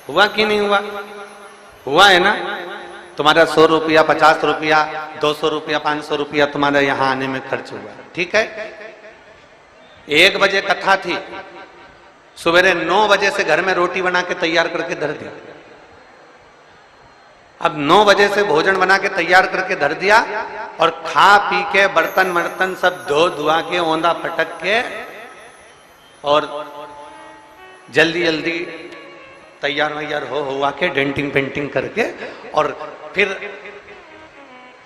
हुआ कि नहीं हुआ? हुआ है ना? तुम्हारा 100 रुपया, 50 रुपया, 200 रुपया, 500 रुपया तुम्हारा यहां आने में खर्च हुआ, ठीक है। 1 बजे कथा थी, सवेरे 9 बजे से घर में रोटी बना के तैयार करके धर दी। अब 9 बजे से भोजन बना के तैयार करके धर दिया और खा पी के बर्तन वर्तन सब धो धुआ के औंधा पटक के और जल्दी जल्दी तैयार वैयार हो हुआ के डेंटिंग पेंटिंग करके और फिर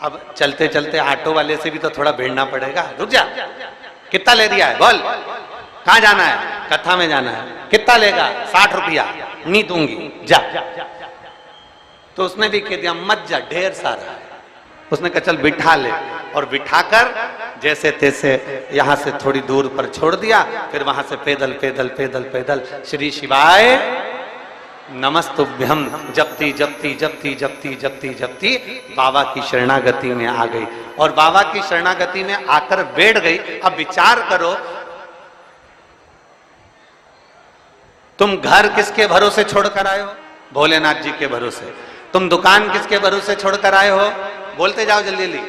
अब चलते चलते ऑटो वाले से भी तो थोड़ा भिड़ना पड़ेगा। रुक जा, कितना ले दिया है बोल, कहाँ जाना है? कथा में जाना है। कितना लेगा? 60 रुपया। नहीं दूंगी, जा। तो उसने भी कह दिया मत जा, ढेर सारा है। उसने कहा चल बिठा ले, और बिठाकर जैसे तैसे यहां से थोड़ी दूर पर छोड़ दिया। फिर वहां से पैदल पैदल पैदल पैदल श्री शिवाय नमस्तुभ्यम जपती जपती जपती जपती जपती जपती बाबा की शरणागति में आ गई। और बाबा की शरणागति में आकर बैठ गई। अब विचार करो, तुम घर किसके भरोसे छोड़कर आए हो? भोलेनाथ जी के भरोसे। तुम दुकान किसके भरोसे छोड़कर आए हो? बोलते जाओ जल्दी जल्दी।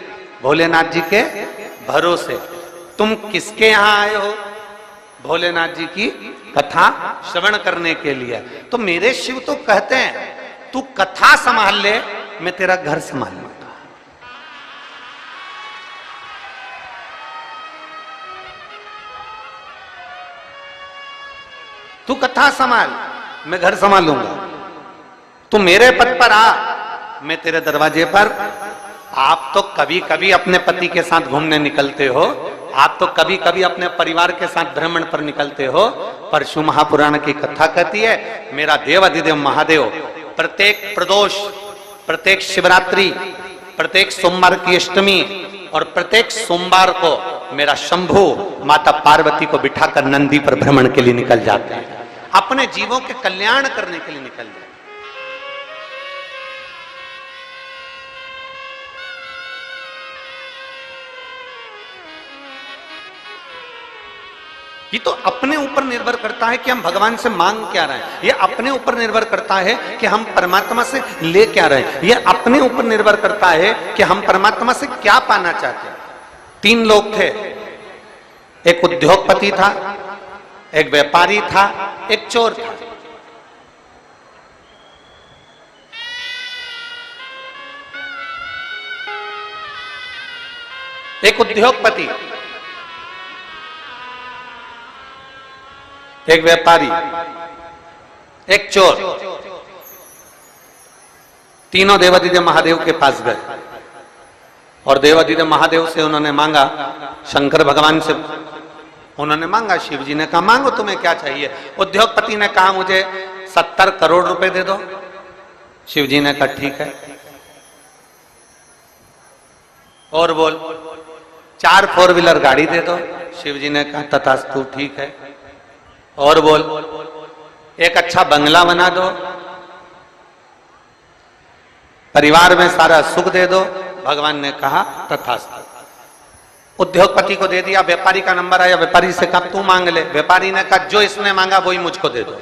भोलेनाथ जी के भरोसे। तुम किसके यहां आए हो? भोलेनाथ जी की कथा श्रवण करने के लिए। तो मेरे शिव तो कहते हैं तू कथा संभाल ले, मैं तेरा घर संभाल लूंगा। तू कथा संभाल, मैं घर संभाल लूंगा। तू मेरे पद पर आ, मैं तेरे दरवाजे पर। आप तो कभी कभी अपने पति के साथ घूमने निकलते हो, आप तो कभी कभी अपने परिवार के साथ भ्रमण पर निकलते हो, पर शिव महापुराण की कथा कहती है मेरा देव अधिदेव महादेव प्रत्येक प्रदोष, प्रत्येक शिवरात्रि, प्रत्येक सोमवार की अष्टमी और प्रत्येक सोमवार को मेरा शंभु माता पार्वती को बिठाकर नंदी पर भ्रमण के लिए निकल जाते हैं, अपने जीवों के कल्याण करने के लिए निकल जाते हैं। ये तो अपने ऊपर निर्भर करता है कि हम भगवान से मांग क्या रहे हैं। ये अपने ऊपर निर्भर करता है कि हम परमात्मा से ले क्या रहे हैं। ये अपने ऊपर निर्भर करता है कि हम परमात्मा से क्या पाना चाहते हैं। 3 लोग थे, एक उद्योगपति था, एक व्यापारी था, एक चोर था। एक उद्योगपति, एक व्यापारी, एक चोर, तीनों देवाधिदेव महादेव के पास गए और देवाधिदेव महादेव से उन्होंने मांगा, शंकर भगवान से उन्होंने मांगा। शिव जी ने कहा मांगो तुम्हें क्या चाहिए। उद्योगपति ने कहा मुझे 70 करोड़ रुपए दे दो। शिव जी ने कहा ठीक है। और बोल 4 4 व्हीलर गाड़ी दे दो। शिव जी ने कहा तथास्तु ठीक है। और बोल एक अच्छा बंगला बना दो, परिवार में सारा सुख दे दो। भगवान ने कहा तथास्तु। उद्योगपति को दे दिया। व्यापारी का नंबर आया, व्यापारी से कहा तू मांग ले। व्यापारी ने कहा जो इसने मांगा वही मुझको दे दो,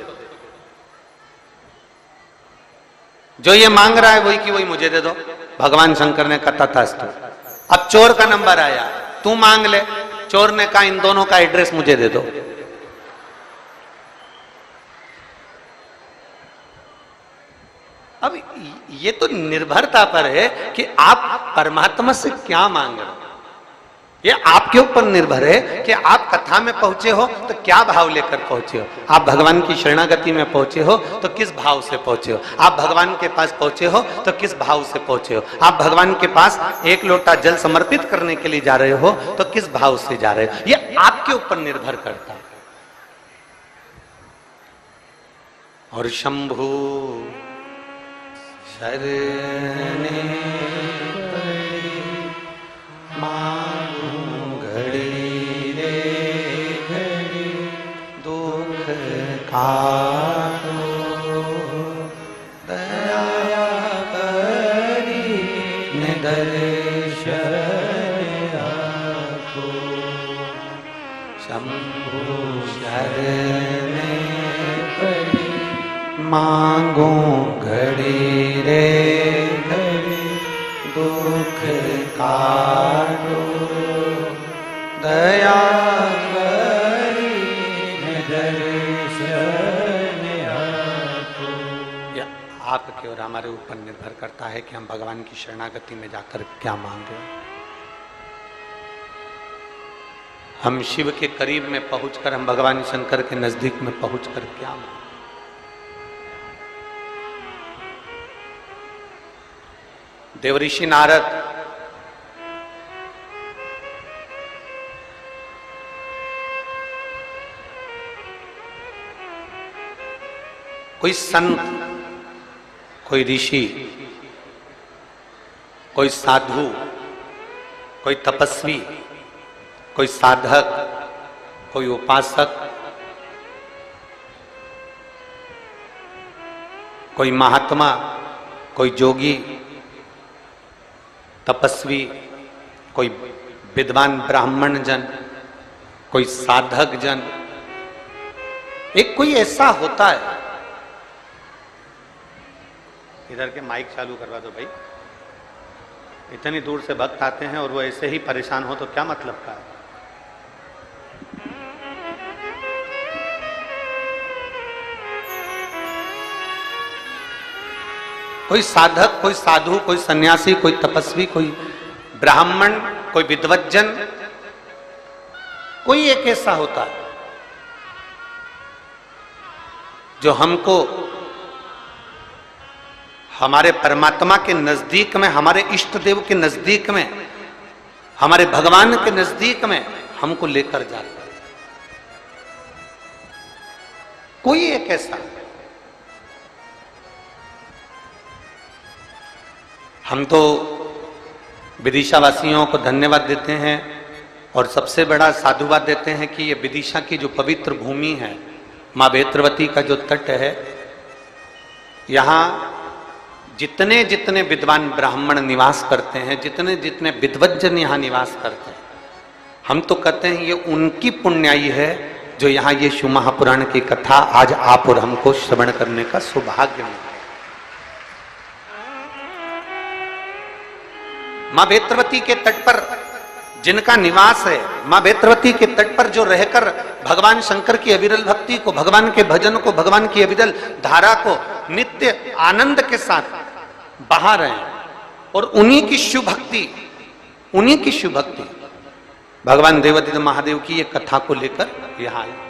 जो ये मांग रहा है वही की वही मुझे दे दो। भगवान शंकर ने कहा तथास्तु। अब चोर का नंबर आया, तू मांग ले। चोर ने कहा इन दोनों का एड्रेस मुझे दे दो। अब ये तो निर्भरता पर है कि आप परमात्मा से क्या मांग रहे हो। ये आपके ऊपर निर्भर है कि आप कथा में पहुंचे हो तो क्या भाव लेकर पहुंचे हो। आप भगवान की शरणागति में पहुंचे हो तो किस भाव से पहुंचे हो। आप भगवान के पास पहुंचे हो तो किस भाव से पहुंचे हो। आप भगवान के पास 1 लोटा जल समर्पित करने के लिए जा रहे हो तो किस भाव से जा रहे हो। ये आपके ऊपर निर्भर करता है। और शंभु शरणे पड़ी मांगू घड़ी रे घड़ी दुख काटो दया करी निदर्शन आको। शंभु शरणे पड़ी मांगो घड़ी रे घड़ी दुख काटो दया करी दर्शन आपको। यह आपके और हमारे ऊपर निर्भर करता है कि हम भगवान की शरणागति में जाकर क्या मांगे। हम शिव के करीब में पहुंचकर, हम भगवान शंकर के नजदीक में पहुंचकर क्या मांगे। देवऋषि नारद कोई संत, कोई ऋषि, कोई साधु, कोई तपस्वी, कोई साधक, कोई उपासक, कोई महात्मा, कोई जोगी, तपस्वी, कोई विद्वान ब्राह्मण जन, कोई साधक जन, एक कोई ऐसा होता है। इधर के माइक चालू करवा दो भाई। इतनी दूर से भक्त आते हैं और वो ऐसे ही परेशान हो तो क्या मतलब का है। कोई साधक, कोई साधु, कोई सन्यासी, कोई तपस्वी, कोई ब्राह्मण, कोई विद्वज्जन, कोई एक ऐसा होता है जो हमको हमारे परमात्मा के नजदीक में, हमारे इष्ट देव के नजदीक में, हमारे भगवान के नजदीक में हमको लेकर जाता है। कोई एक ऐसा। हम तो विदिशा वासियों को धन्यवाद देते हैं और सबसे बड़ा साधुवाद देते हैं कि ये विदिशा की जो पवित्र भूमि है, माँ बेत्रवती का जो तट है, यहाँ जितने जितने विद्वान ब्राह्मण निवास करते हैं, जितने जितने विद्वज्जन यहाँ निवास करते हैं, हम तो कहते हैं ये उनकी पुण्याई है जो यहाँ ये शिव महापुराण की कथा आज आप और हमको श्रवण करने का सौभाग्य मिला। माँ बेत्रवती के तट पर जिनका निवास है, माँ बेत्रवती के तट पर जो रहकर भगवान शंकर की अविरल भक्ति को, भगवान के भजन को, भगवान की अविरल धारा को नित्य आनंद के साथ बहा रहे हैं, और उन्हीं की शिव भक्ति, उन्हीं की शिव भक्ति भगवान देवादिदेव महादेव की ये कथा को लेकर यहां आए।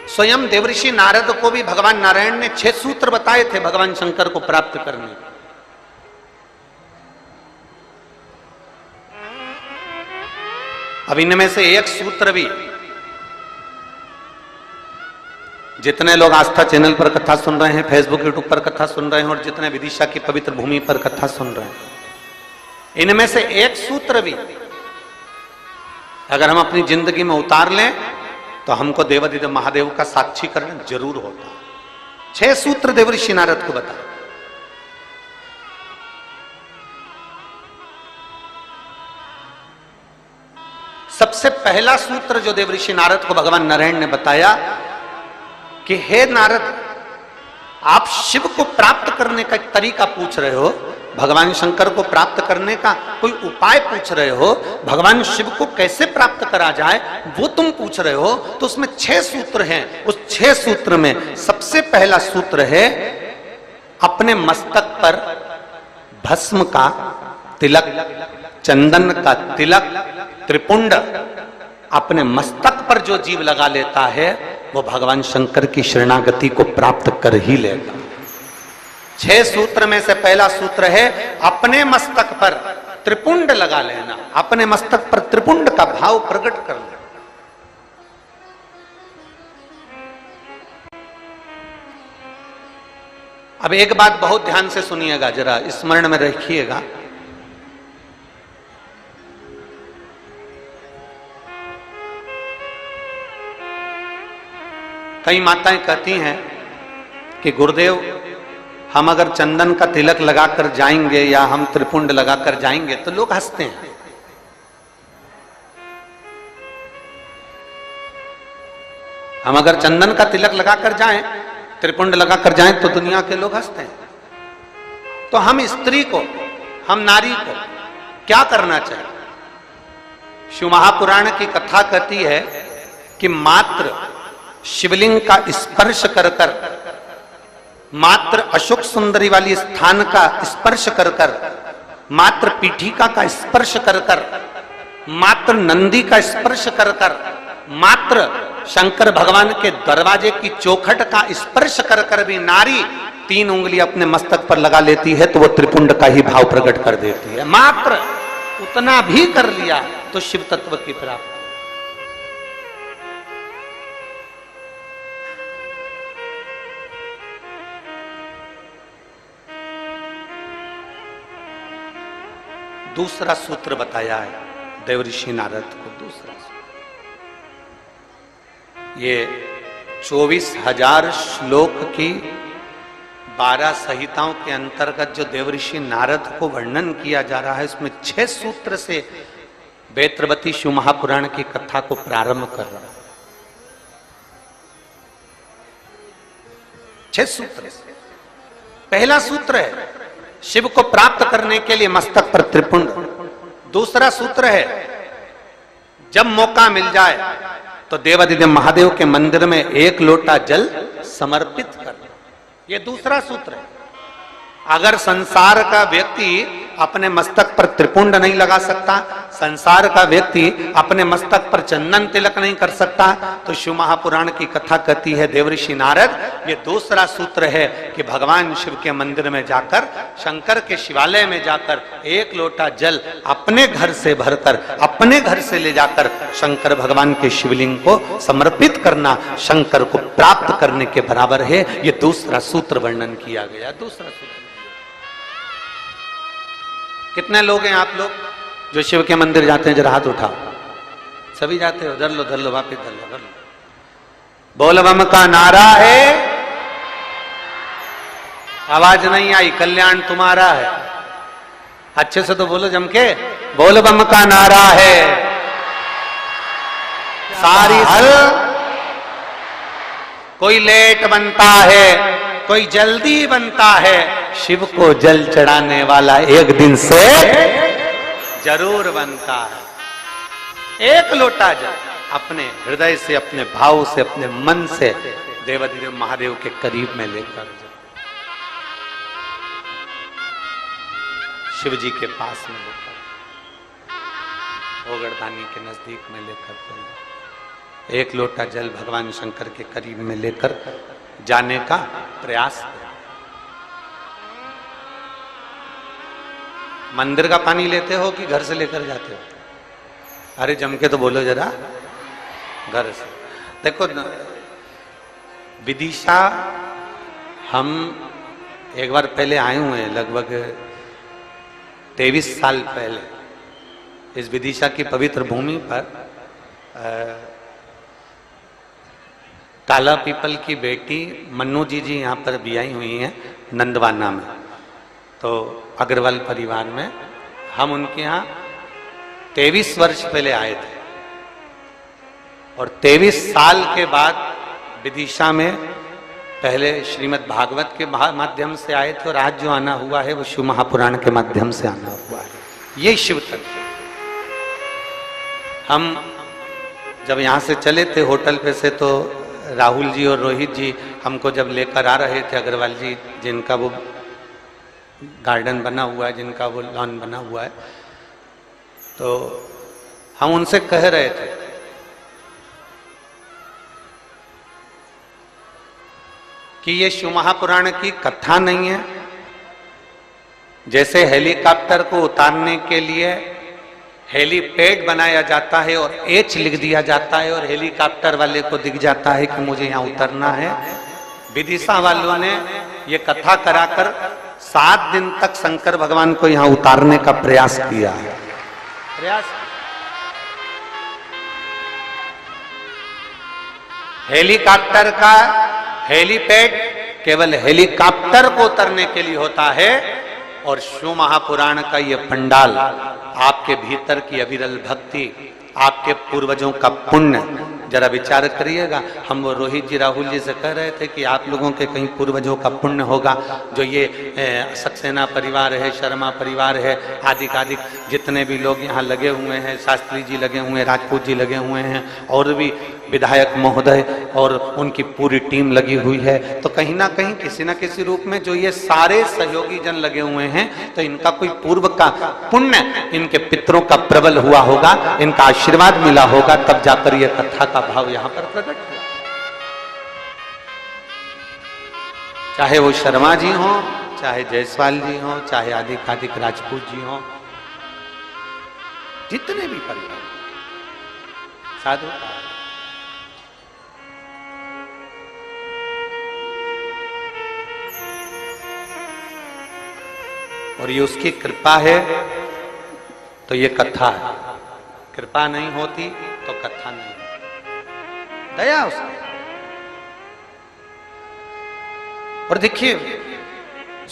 स्वयं देवऋषि नारद को भी भगवान नारायण ने 6 सूत्र बताए थे भगवान शंकर को प्राप्त करने। अब इनमें से एक सूत्र भी, जितने लोग आस्था चैनल पर कथा सुन रहे हैं, फेसबुक यूट्यूब पर कथा सुन रहे हैं और जितने विदिशा की पवित्र भूमि पर कथा सुन रहे हैं, इनमें से एक सूत्र भी अगर हम अपनी जिंदगी में उतार लें तो हमको देवादिदेव महादेव का साक्षीकरण जरूर होता। 6 सूत्र देवऋषि नारद को बता। सबसे पहला सूत्र जो देवऋषि नारद को भगवान नारायण ने बताया कि हे नारद, आप शिव को प्राप्त करने का एक तरीका पूछ रहे हो, भगवान शंकर को प्राप्त करने का कोई उपाय पूछ रहे हो, भगवान शिव को कैसे प्राप्त करा जाए वो तुम पूछ रहे हो, तो उसमें 6 सूत्र हैं। उस 6 सूत्र में सबसे पहला सूत्र है अपने मस्तक पर भस्म का तिलक, चंदन का तिलक, त्रिपुंड अपने मस्तक पर जो जीव लगा लेता है वो भगवान शंकर की शरणागति को प्राप्त कर ही लेगा। 6 सूत्र में से पहला सूत्र है अपने मस्तक पर त्रिपुंड लगा लेना, अपने मस्तक पर त्रिपुंड का भाव प्रकट कर लेना। अब एक बात बहुत ध्यान से सुनिएगा, जरा स्मरण में रखिएगा। कई माताएं कहती हैं कि गुरुदेव, हम अगर चंदन का तिलक लगाकर जाएंगे या हम त्रिपुंड लगाकर जाएंगे तो लोग हंसते हैं। हम अगर चंदन का तिलक लगाकर जाएं, त्रिपुंड लगाकर जाएं तो दुनिया के लोग हंसते हैं। तो हम स्त्री को, हम नारी को क्या करना चाहिए? शिव महापुराण की कथा कहती है कि मात्र शिवलिंग का स्पर्श कर कर, मात्र अशोक सुंदरी वाली स्थान का स्पर्श कर कर, मात्र पीठिका का स्पर्श कर कर, मात्र नंदी का स्पर्श कर कर, मात्र शंकर भगवान के दरवाजे की चौखट का स्पर्श कर कर भी नारी 3 उंगली अपने मस्तक पर लगा लेती है तो वो त्रिपुंड का ही भाव प्रकट कर देती है। मात्र उतना भी कर लिया तो शिव तत्व की प्राप्ति। दूसरा सूत्र बताया है देवऋषि नारद को। दूसरा ये 24,000 श्लोक की 12 संहिताओं के अंतर्गत जो देवऋषि नारद को वर्णन किया जा रहा है, इसमें 6 सूत्र से वेत्रवती शिव महापुराण की कथा को प्रारंभ कर रहा है। 6 सूत्र। पहला सूत्र है शिव को प्राप्त करने के लिए मस्तक पर त्रिपुंड। दूसरा सूत्र है जब मौका मिल जाए तो देवादिदेव महादेव के मंदिर में 1 लोटा जल समर्पित कर। यह दूसरा सूत्र है। अगर संसार का व्यक्ति अपने मस्तक पर त्रिपुंड नहीं लगा सकता, संसार का व्यक्ति अपने मस्तक पर चंदन तिलक नहीं कर सकता, तो शिव महापुराण की कथा कहती है देवऋषि नारद, ये दूसरा सूत्र है कि भगवान शिव के मंदिर में जाकर, शंकर के शिवालय में जाकर 1 लोटा जल अपने घर से भरकर, अपने घर से ले जाकर शंकर भगवान के शिवलिंग को समर्पित करना शंकर को प्राप्त करने के बराबर है। ये दूसरा सूत्र वर्णन किया गया। दूसरा सूत्र। कितने लोग हैं आप लोग जो शिव के मंदिर जाते हैं? जरा हाथ उठाओ। सभी जाते हो? धर लो वापिस धर लो। बोल बम का नारा है। आवाज नहीं आई। कल्याण तुम्हारा है। अच्छे से तो बोलो जम के। बोल बम का नारा है। सारी हल कोई लेट बनता है, कोई जल्दी बनता है, शिव को जल चढ़ाने वाला एक दिन से जरूर बनता है। 1 लोटा जल अपने हृदय से, अपने भाव से, अपने मन से देवादिदेव महादेव के करीब में लेकर शिव जी के पास में लेकर, ओगड़दानी के नजदीक में लेकर 1 लोटा जल भगवान शंकर के करीब में लेकर जाने का प्रयास करें। मंदिर का पानी लेते हो कि घर से लेकर जाते हो? अरे जम के तो बोलो जरा। घर से। देखो विदिशा हम एक बार पहले आए हुए हैं, लगभग 23 साल पहले। इस विदिशा की पवित्र भूमि पर काला पीपल की बेटी मन्नू जी यहाँ पर ब्याही हुई हैं नंदवाना में। तो अग्रवाल परिवार में हम उनके यहाँ 23 वर्ष पहले आए थे और 23 साल के बाद विदिशा में पहले श्रीमद् भागवत के माध्यम से आए थे और आज जो आना हुआ है वो शिव महापुराण के माध्यम से आना हुआ है। ये शिव तत्व। हम जब यहाँ से चले थे होटल पे से, तो राहुल जी और रोहित जी हमको जब लेकर आ रहे थे, अग्रवाल जी जिनका वो गार्डन बना हुआ है, जिनका वो लॉन बना हुआ है, तो हम उनसे कह रहे थे कि ये शिव महापुराण की कथा नहीं है। जैसे हेलीकॉप्टर को उतारने के लिए हेलीपैड बनाया जाता है और एच लिख दिया जाता है और हेलीकॉप्टर वाले को दिख जाता है कि मुझे यहाँ उतरना है, विदिशा वालों ने ये कथा कराकर 7 दिन तक शंकर भगवान को यहाँ उतारने का प्रयास किया है। हेलीकॉप्टर का हेलीपैड केवल हेलीकॉप्टर को उतरने के लिए होता है और शिव महापुराण का ये पंडाल आपके भीतर की अविरल भक्ति, आपके पूर्वजों का पुण्य जरा विचार करिएगा। हम वो रोहित जी राहुल जी से कह रहे थे कि आप लोगों के कहीं पूर्वजों का पुण्य होगा, जो ये सक्सेना परिवार है, शर्मा परिवार है, आदि जितने भी लोग यहाँ लगे हुए हैं, शास्त्री जी लगे हुए हैं, राजपूत जी लगे हुए हैं, और भी विधायक महोदय और उनकी पूरी टीम लगी हुई है, तो कहीं ना कहीं किसी न किसी रूप में जो ये सारे सहयोगी जन लगे हुए हैं, तो इनका कोई पूर्व का पुण्य, इनके पितरों का प्रबल हुआ होगा, इनका आशीर्वाद मिला होगा, तब जाकर ये कथा का भाव यहां पर प्रकट हुआ। चाहे वो शर्मा जी हो, चाहे जायसवाल जी हो, चाहे आदिक राजपूत जी हो, जितने भी परिवार साधु, और ये उसकी कृपा है तो ये कथा है। कृपा नहीं होती तो कथा नहीं होती, दया उसकी। और देखिए,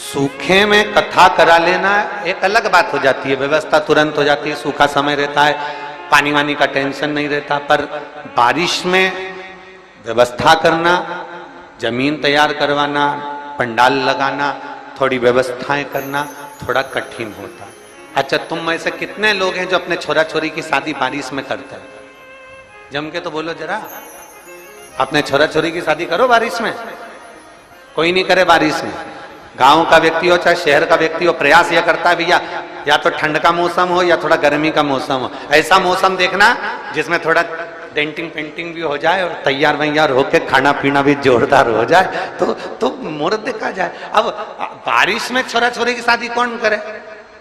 सूखे में कथा करा लेना एक अलग बात हो जाती है, व्यवस्था तुरंत हो जाती है, सूखा समय रहता है, पानी वानी का टेंशन नहीं रहता। पर बारिश में व्यवस्था करना, जमीन तैयार करवाना, पंडाल लगाना, थोड़ी व्यवस्थाएं करना थोड़ा कठिन होता है। अच्छा, तुम में से कितने लोग हैं जो अपने छोरा छोरी की शादी बारिश में करते हैं? जम के तो बोलो जरा, अपने छोरा छोरी की शादी करो बारिश में। कोई नहीं करे बारिश में। गांव का व्यक्ति हो चाहे शहर का व्यक्ति हो, प्रयास यह करता है भैया या तो ठंड का मौसम हो या थोड़ा गर्मी का मौसम हो, ऐसा मौसम देखना जिसमें थोड़ा डेंटिंग पेंटिंग भी हो जाए और तैयार वैयार होके खाना पीना भी जोरदार हो जाए, तो मुहूर्त देखा जाए। अब बारिश में छोरा छोरी की शादी कौन करे?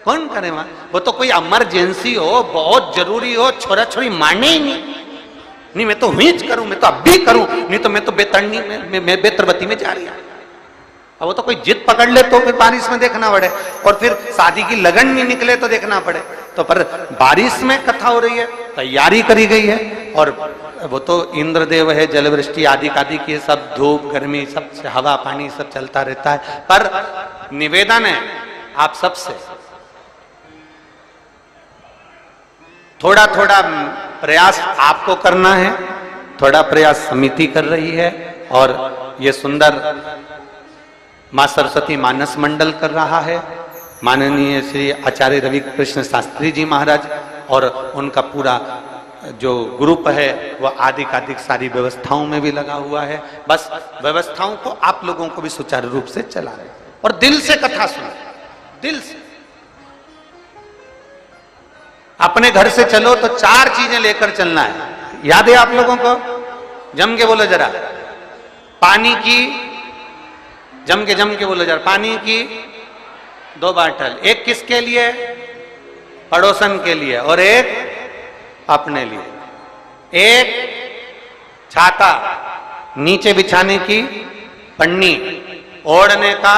कौन करे वहां? वो तो कोई इमरजेंसी हो, बहुत जरूरी हो, छोरा छोरी माने ही नहीं, मैं तो हीच करूं, मैं तो अब भी करूं, नहीं तो मैं तो बेतरनी में बेतरबती में जा रही हूं। अब वो तो कोई जिद पकड़ ले तो फिर बारिश में देखना पड़े, और फिर शादी की लगन नहीं निकले तो देखना पड़े। तो पर बारिश में कथा हो रही है, तैयारी करी गई है, और वो तो इंद्रदेव है, जलवृष्टि आदि की सब, धूप गर्मी सब, हवा पानी सब चलता रहता है। पर निवेदन है आप सबसे, थोड़ा थोड़ा प्रयास आपको करना है, थोड़ा प्रयास समिति कर रही है, और ये सुंदर मां सरस्वती मानस मंडल कर रहा है, माननीय श्री आचार्य रवि कृष्ण शास्त्री जी महाराज और उनका पूरा जो ग्रुप है वह आदि सारी व्यवस्थाओं में भी लगा हुआ है। बस व्यवस्थाओं को आप लोगों को भी सुचारू रूप से चला रहे, और दिल से कथा सुनो, दिल से। अपने घर से चलो तो 4 चीजें लेकर चलना है, याद है आप लोगों को? जम के बोलो जरा, पानी की, जम के बोलो जरा, पानी की 2 बाटल, एक किसके लिए? पड़ोसन के लिए, और एक अपने लिए। एक छाता, नीचे बिछाने की पन्नी, ओढ़ने का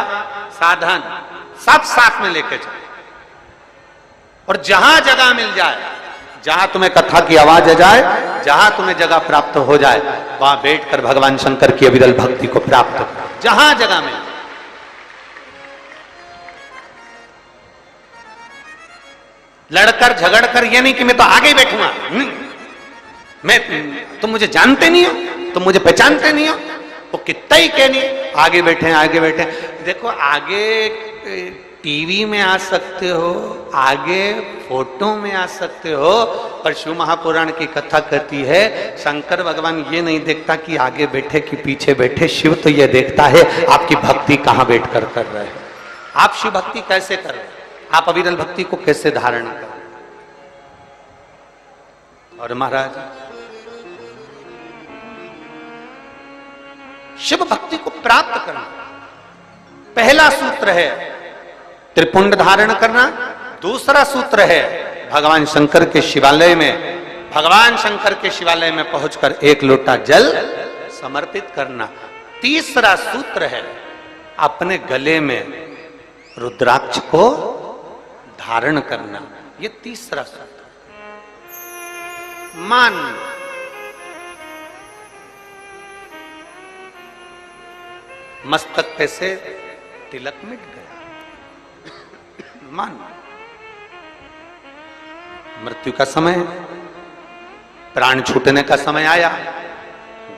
साधन, सब साथ में लेके चलो। और जहां जगह मिल जाए, जहां तुम्हें कथा की आवाज आ जाए, जहां तुम्हें जगह प्राप्त हो जाए, वहां बैठकर भगवान शंकर की अविरल भक्ति को प्राप्त करो, जहां जगह मिल। लड़कर झगड़कर, ये नहीं कि मैं तो आगे बैठूंगा, तुम मुझे जानते नहीं हो, तुम मुझे पहचानते नहीं हो, वो कितना ही कहनी, आगे बैठे। देखो, आगे टीवी में आ सकते हो, आगे फोटो में आ सकते हो, पर शिव महापुराण की कथा कहती है शंकर भगवान ये नहीं देखता कि आगे बैठे कि पीछे बैठे, शिव तो ये देखता है आपकी भक्ति कहां बैठकर कर रहे हैं, आप शिव भक्ति कैसे कर रहे हैं, आप अविरल भक्ति को कैसे धारण कर रहे हैं। और महाराज, शिव भक्ति को प्राप्त करना पहला सूत्र है त्रिपुंड धारण करना, दूसरा सूत्र है भगवान शंकर के शिवालय में पहुंचकर 1 लोटा जल समर्पित करना, तीसरा सूत्र है अपने गले में रुद्राक्ष को धारण करना, ये तीसरा सूत्र। मान मस्तक पे से तिलक मिट गया, मान मृत्यु का समय, प्राण छूटने का समय आया,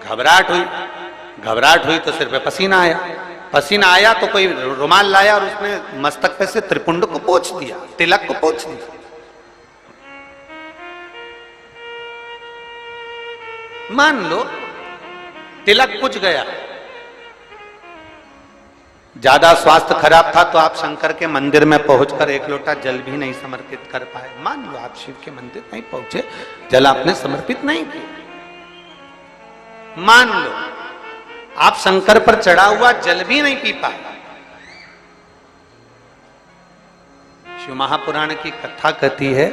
घबराहट हुई तो सिर पे पसीना आया तो कोई रुमाल लाया और उसने मस्तक पे से त्रिपुंड को पोंछ दिया, तिलक को पोंछ दिया। मान लो तिलक पुछ गया, ज्यादा स्वास्थ्य खराब था तो आप शंकर के मंदिर में पहुंचकर एक लोटा जल भी नहीं समर्पित कर पाए। मान लो आप शिव के मंदिर नहीं पहुंचे, जल आपने समर्पित नहीं किया। मान लो आप शंकर पर चढ़ा हुआ जल भी नहीं पी पाए। शिव महापुराण की कथा कहती है,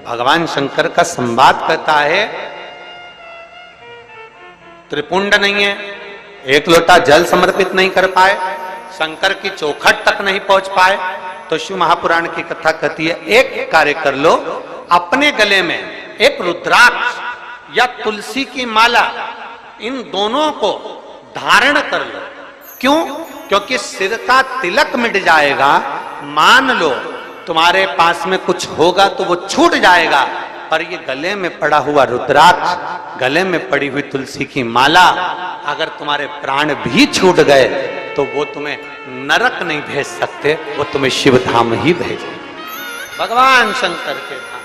भगवान शंकर का संवाद कहता है, त्रिपुंड नहीं है, एक लोटा जल समर्पित नहीं कर पाए, शंकर की चौखट तक नहीं पहुंच पाए, तो शिव महापुराण की कथा कहती है एक कार्य कर लो, अपने गले में एक रुद्राक्ष या तुलसी की माला, इन दोनों को धारण कर लो। क्यों? क्योंकि सिर का तिलक मिट जाएगा। मान लो तुम्हारे पास में कुछ होगा तो वो छूट जाएगा, पर ये गले में पड़ा हुआ रुद्राक्ष, गले में पड़ी हुई तुलसी की माला, अगर तुम्हारे प्राण भी छूट गए तो वो तुम्हें नरक नहीं भेज सकते, वो तुम्हें शिव धाम ही भेजे, भगवान शंकर के धाम।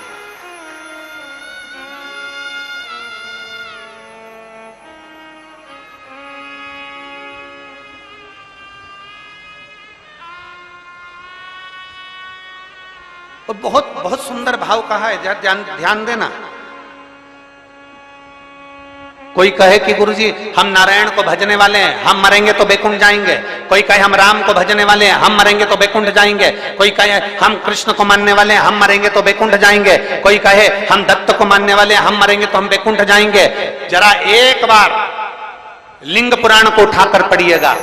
और बहुत बहुत सुंदर भाव कहा है, ध्यान देना। कोई कहे कि गुरुजी हम नारायण को भजने वाले हैं, हम मरेंगे तो बैकुंठ जाएंगे। कोई कहे हम राम को भजने वाले हैं, हम मरेंगे तो बैकुंठ जाएंगे। कोई कहे हम कृष्ण को मानने वाले हैं, हम मरेंगे तो बैकुंठ जाएंगे। कोई कहे हम दत्त को मानने वाले हैं, हम मरेंगे तो हम बैकुंठ जाएंगे। जरा एक बार लिंग पुराण को उठाकर पढ़िएगा,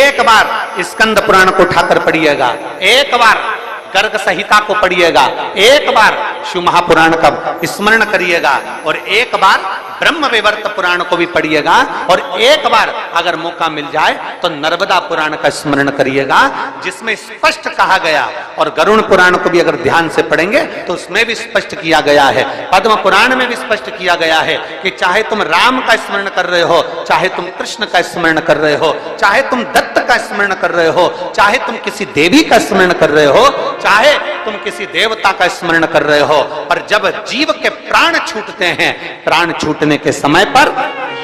एक बार स्कंद पुराण को उठाकर पढ़िएगा, एक बार गर्ग संहिता को पढ़िएगा, एक बार शिव महापुराण का स्मरण करिएगा, और एक बार ब्रह्म वैवर्त पुराण को भी पढ़िएगा, और एक बार अगर मौका मिल जाए तो नर्मदा पुराण का स्मरण करिएगा, जिसमें स्पष्ट कहा गया, और गरुण पुराण को भी अगर ध्यान से पढ़ेंगे तो उसमें भी स्पष्ट किया गया है, पद्म पुराण में भी स्पष्ट किया गया है कि चाहे तुम राम का स्मरण कर रहे हो, चाहे तुम कृष्ण का स्मरण कर रहे हो, चाहे तुम दत्त का स्मरण कर रहे हो, चाहे तुम किसी देवी का स्मरण कर रहे हो, चाहे तुम किसी देवता का स्मरण कर रहे हो, पर जब जीव के प्राण छूटते हैं, प्राण छूटने के समय पर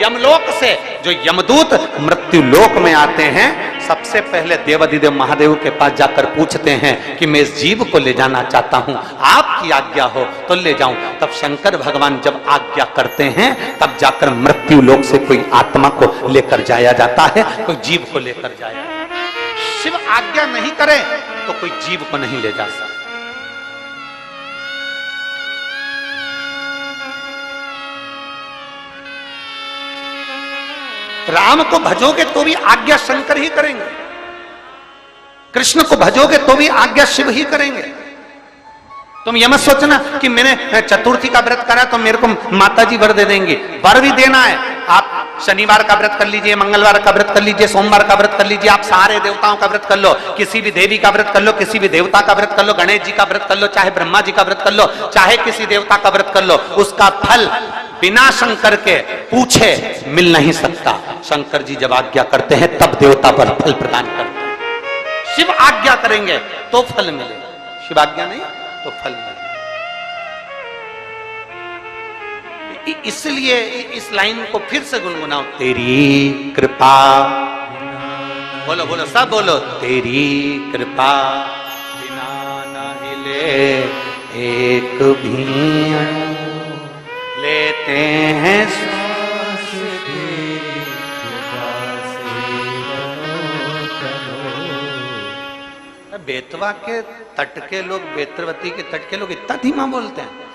यमलोक से जो यमदूत मृत्यु लोक में आते हैं, सबसे पहले देवाधिदेव महादेव के पास जाकर पूछते हैं कि मैं इस जीव को ले जाना चाहता हूं, आपकी आज्ञा हो तो ले जाऊं। तब शंकर भगवान जब आज्ञा करते हैं, तब जाकर मृत्यु लोक से कोई आत्मा को लेकर जाया जाता है, कोई जीव को लेकर जाया। शिव आज्ञा नहीं करे तो कोई जीव को नहीं ले जा सकता। राम को भजोगे तो भी आज्ञा शंकर ही करेंगे, कृष्ण को भजोगे तो भी आज्ञा शिव ही करेंगे। तुम यह मत सोचना कि मैंने चतुर्थी का व्रत करा तो मेरे को माताजी वर दे देंगी। वर भी देना है, आप शनिवार का व्रत कर लीजिए, मंगलवार का व्रत कर लीजिए, सोमवार का व्रत कर लीजिए, आप सारे देवताओं का व्रत कर लो, किसी भी देवी का व्रत कर लो, किसी भी देवता का व्रत कर लो, गणेश जी का व्रत कर लो, चाहे ब्रह्मा जी का व्रत कर लो, चाहे किसी देवता का व्रत कर लो, उसका फल बिना शंकर के पूछे मिल नहीं सकता। शंकर जी जब आज्ञा करते हैं तब देवता पर फल प्रदान करते हैं। शिव आज्ञा करेंगे तो फल मिलेगा, शिव आज्ञा नहीं तो फल मिलेगा। इसलिए इस लाइन को फिर से गुनगुनाओ, तेरी कृपा, बोलो बोलो सब बोलो, तेरी कृपा बिना न हिले एक भी अणु, लेते हैं सांस तेरी कृपा से बनो। बेतवा के तट के लोग, बेतरवती के तट के लोग इतना धीमा बोलते हैं।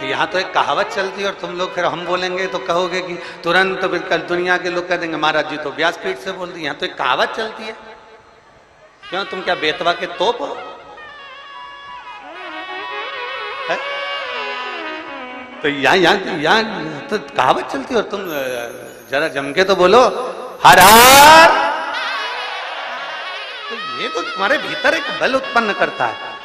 यहां तो एक कहावत चलती है, और तुम लोग फिर हम बोलेंगे तो कहोगे कि तुरंत कल दुनिया के लोग कह देंगे महाराज जी तो व्यासपीठ से बोल दी। यहां तो एक कहावत चलती है। क्यों, तुम क्या बेतवा के तोप हो? तो यहाँ तो कहावत चलती है, और तुम जरा जम के तो बोलो हर हर। तो ये तो तुम्हारे भीतर एक बल उत्पन्न करता है।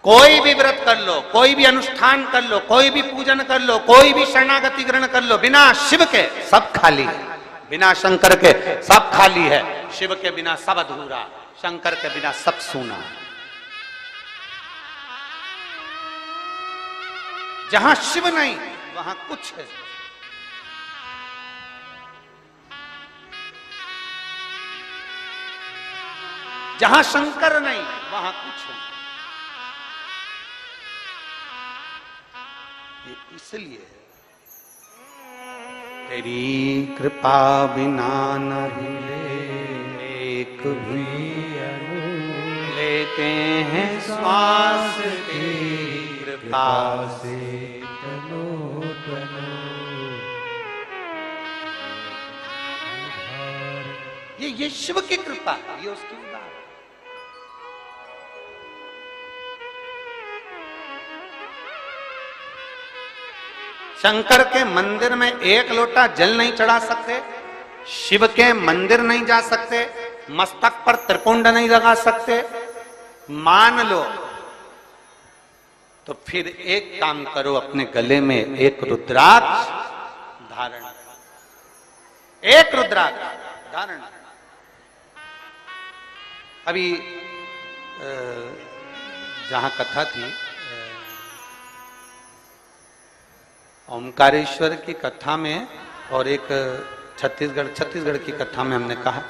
कोई भी व्रत कर लो, कोई भी अनुष्ठान कर लो, कोई भी पूजन कर लो, कोई भी शरणागति ग्रहण कर लो, बिना शिव के सब खाली है, बिना शंकर के सब खाली है, शिव के बिना सब अधूरा, शंकर के बिना सब सूना। जहां शिव नहीं वहां कुछ है। जहां शंकर नहीं वहां कुछ नहीं। ये इसलिए तेरी कृपा बिना नहीं एक भी लेते हैं श्वास तेरी कृपा से ये शिव की कृपा है, ये उसकी उदार। शंकर के मंदिर में एक लोटा जल नहीं चढ़ा सकते, शिव के मंदिर नहीं जा सकते, मस्तक पर त्रिपुंड नहीं लगा सकते, मान लो तो फिर एक काम करो, अपने गले में एक रुद्राक्ष धारण, एक रुद्राक्ष धारण। अभी जहां कथा थी, ओमकारेश्वर की कथा में और एक छत्तीसगढ़ की कथा में हमने कहा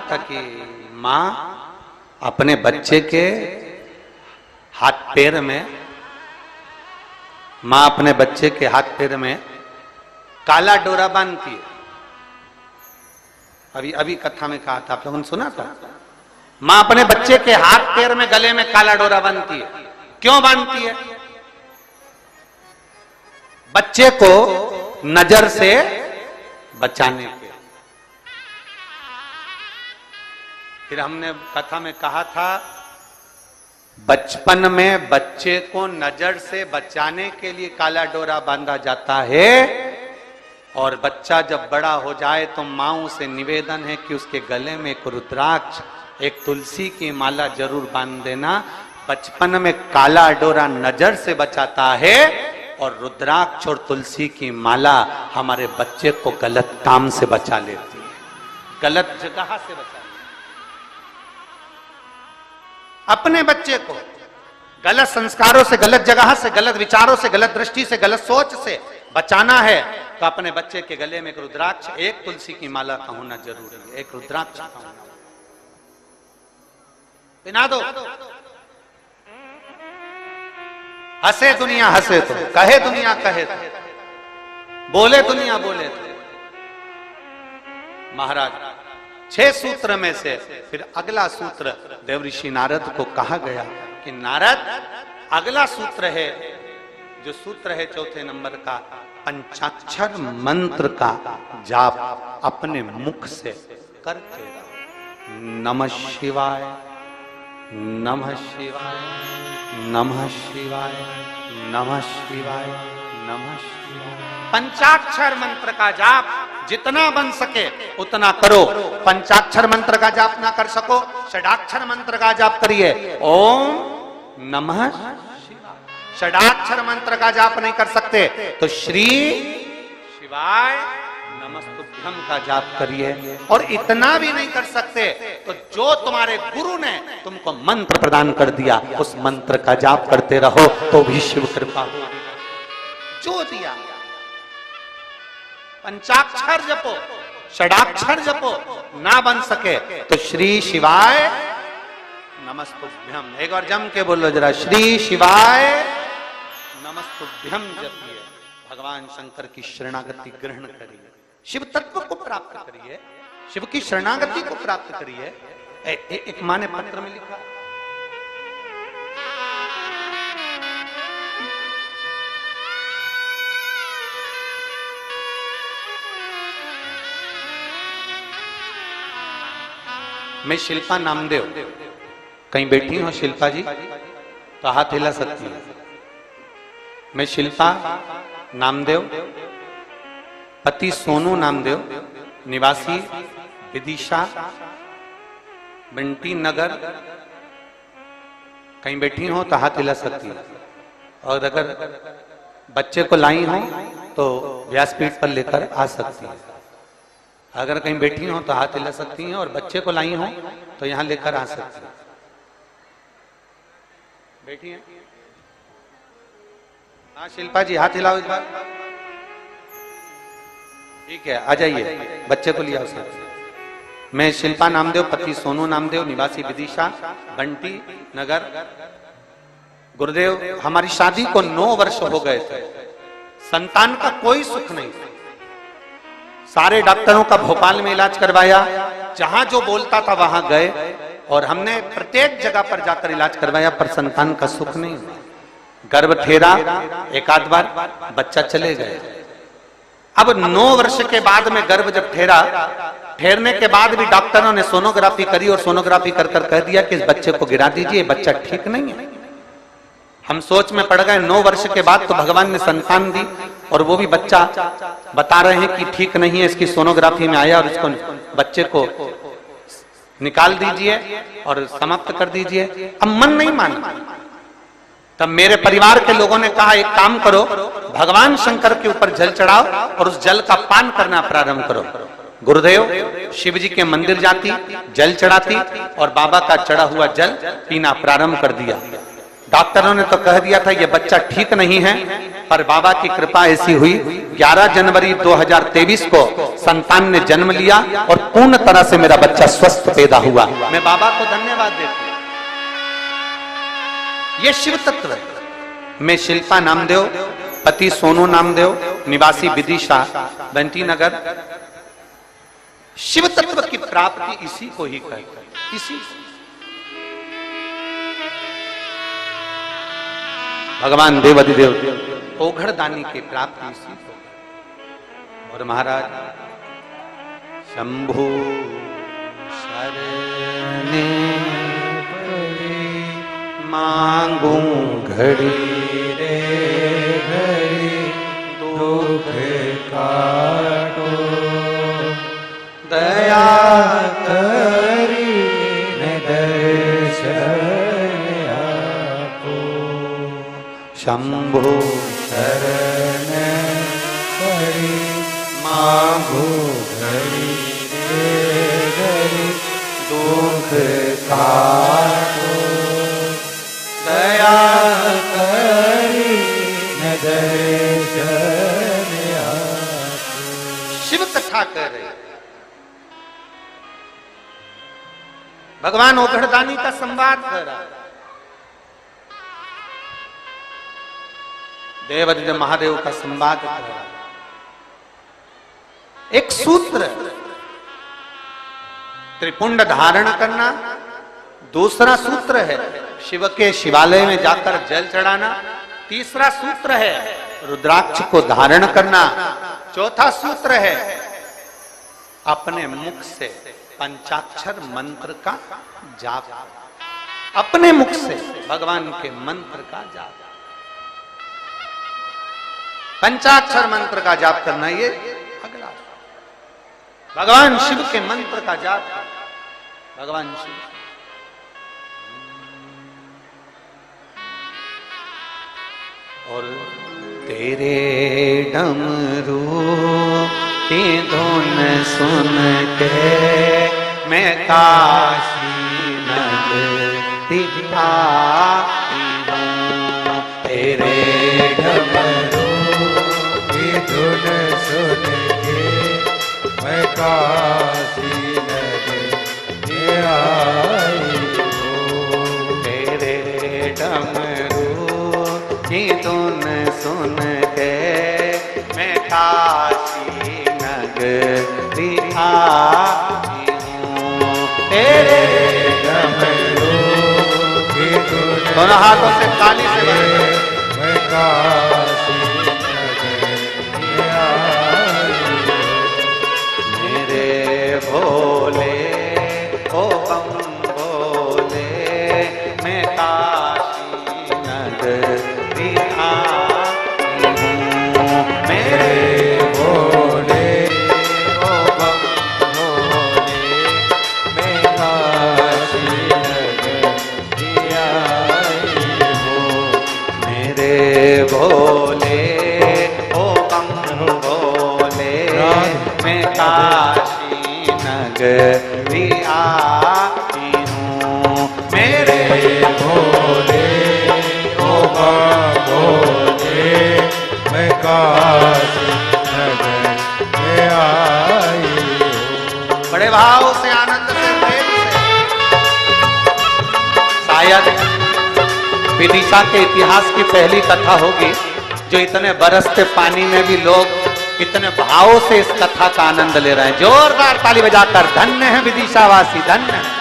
था कि मां अपने बच्चे के हाथ पैर में, मां अपने बच्चे के हाथ पैर में काला डोरा बांधती है। अभी कथा में कहा था, आप लोगों ने सुना था। मां अपने बच्चे के हाथ पैर में गले में काला डोरा बांधती है। क्यों बांधती है? बच्चे को नजर से बचाने के। फिर हमने कथा में कहा था, बचपन में बच्चे को नजर से बचाने के लिए काला डोरा बांधा जाता है, और बच्चा जब बड़ा हो जाए तो मां से निवेदन है कि उसके गले में एक रुद्राक्ष, एक तुलसी की माला जरूर बांध देना। बचपन में काला डोरा नजर से बचाता है, और रुद्राक्ष और तुलसी की माला हमारे बच्चे को गलत काम से बचा लेती है, गलत जगह से बचा। अपने बच्चे को गलत संस्कारों से, गलत जगह से, गलत विचारों से, गलत दृष्टि से, गलत सोच से बचाना है तो अपने बच्चे के गले में एक रुद्राक्ष, एक तुलसी की माला का होना जरूरी है। एक रुद्राक्ष का होना, पिना दो। हंसे दुनिया हंसे तो, कहे दुनिया कहे तो, बोले दुनिया बोले तो। महाराज 6 सूत्र में से फिर अगला सूत्र देवऋषि नारद को कहा गया कि नारद, अगला सूत्र है, जो सूत्र है 4थे नंबर का, पंचाक्षर मंत्र का जाप अपने मुख से करके नमः शिवाय, नमः शिवाय, नमः शिवाय, नमः शिवाय, नमः शिवाय। पंचाक्षर मंत्र का जाप जितना बन सके उतना करो। पंचाक्षर मंत्र का जाप ना कर सको, षडाक्षर मंत्र का जाप करिए। ओम नमः शिवाय। षडाक्षर मंत्र का जाप नहीं कर सकते तो श्री शिवाय नमस्तुभ्यम का जाप करिए। और इतना भी नहीं कर सकते तो जो तुम्हारे गुरु ने तुमको मंत्र प्रदान कर दिया उस मंत्र का जाप करते रहो तो भी शिव कृपा होगी। जो दिया, पंचाक्षर जपो, षडाक्षर जपो, ना बन सके तो श्री शिवाय नमस्तुभ्यम, एक बार जम के बोलो जरा, श्री शिवाय नमस्तुभ्यम जपिए। भगवान शंकर की शरणागति ग्रहण करिए, शिव तत्व को प्राप्त करिए, शिव की शरणागति को प्राप्त करिए। एक मां ने पत्र में लिखा, मैं शिल्पा नामदेव, कहीं बैठी हो शिल्पा जी तो हाथ हिला सकती है। मैं शिल्पा नामदेव, पति सोनू नामदेव, निवासी विदिशा, बंटी नगर। कहीं बैठी हो तो हाथ हिला सकती है, और अगर बच्चे को लाई हो तो व्यासपीठ पर लेकर आ सकती है। अगर कहीं बैठी हो तो हाथ हिला सकती हैं, और बच्चे को लाई हो तो यहां लेकर आ सकती है। बैठी हैं? हाँ शिल्पा जी, हाथ हिलाओ इस बार। ठीक है, आ जाइए, बच्चे को लिया उसने। मैं शिल्पा नामदेव, पति सोनू नामदेव, निवासी विदिशा, बंटी नगर। गुरुदेव, हमारी शादी को 9 वर्ष हो गए थे, संतान का कोई सुख नहीं। सारे डॉक्टरों का भोपाल में इलाज करवाया, जहां जो बोलता था वहां गए, और हमने प्रत्येक जगह पर जाकर इलाज करवाया, पर संतान का सुख नहीं। गर्भ ठेरा एक आध बार, बच्चा चले गए। अब 9 वर्ष के बाद में गर्भ जब ठेरा, ठहरने के बाद भी डॉक्टरों ने सोनोग्राफी करी, और सोनोग्राफी कर कर कह दिया कि इस बच्चे को गिरा दीजिए, बच्चा ठीक नहीं है। हम सोच में पड़ गए, 9 वर्ष के बाद तो भगवान ने संतान दी, और वो भी बच्चा बता रहे हैं कि ठीक नहीं है, इसकी सोनोग्राफी में आया, और इसको बच्चे को निकाल दीजिए और समाप्त कर दीजिए। अब मन नहीं माना। तब मेरे परिवार के लोगों ने कहा, एक काम करो, भगवान शंकर के ऊपर जल चढ़ाओ और उस जल का पान करना प्रारंभ करो। गुरुदेव शिव जी के मंदिर जाती, जल चढ़ाती, और बाबा का चढ़ा हुआ जल पीना प्रारंभ कर दिया। डॉक्टरों ने तो कह दिया था ये बच्चा ठीक नहीं है, पर बाबा की कृपा ऐसी हुई, 11 जनवरी 2023 को संतान ने जन्म लिया, और पूर्ण तरह से मेरा बच्चा स्वस्थ पैदा हुआ। मैं बाबा को धन्यवाद देता हूं। ये शिव तत्व है। मैं शिल्पा नामदेव, पति सोनू नामदेव, निवासी विदिशा, बंटी नगर। शिव तत्व की प्राप्ति इसी को ही कहते हैं, इसी भगवान देवाधिदेव ओघड़दानी की प्राप्ति इसी को। और महाराज शंभु शरणे मांगू घड़ी रे घड़ी, दुख काटो दया करी ने दर्शन आपो। शंभु शरण पड़ी मांगो घड़ी रे घड़ी, दुख काटो दया करी न दर्शन आपो। शिव कथा कर रहे, भगवान ओघड़दानी का संवाद कर रहा। देवाधिदेव महादेव का संवाद कर रहा। एक सूत्र, त्रिपुंड धारण करना। दूसरा सूत्र है शिव के शिवालय में जाकर जल चढ़ाना। तीसरा सूत्र है रुद्राक्ष को धारण करना। चौथा सूत्र है अपने मुख से पंचाक्षर मंत्र का जाप, अपने मुख से भगवान के मंत्र का जाप, पंचाक्षर मंत्र का जाप करना। ये अगला भगवान शिव के मंत्र का जाप, भगवान शिव। और तेरे डमरू की धुन सुन के मैं काशी नगरी आई हूँ। तेरे डमरू की धुन सुन के मैं काशी नगरी आई हूँ। तेरे डमरू की धुन सुन के मैं काशी नगरी आई हूँ। तेरे डमरू की धुन दोनों हाथों से ताली से मैं काशी नगरी आई हूँ। मेरे भोले ओ बम भोले मैं काशी नगरी आई हूँ। नगरी आई हूँ। मेरे भोले ओ भोले मैं काशी नगर में आई हूँ। बड़े भाव से, आनंद से, प्रेम से। शायद विदिशा के इतिहास की पहली कथा होगी जो इतने बरसते पानी में भी लोग इतने भाव से इस कथा का आनंद ले रहे हैं। जोरदार ताली बजाकर धन्य है विदिशावासी, धन्य है।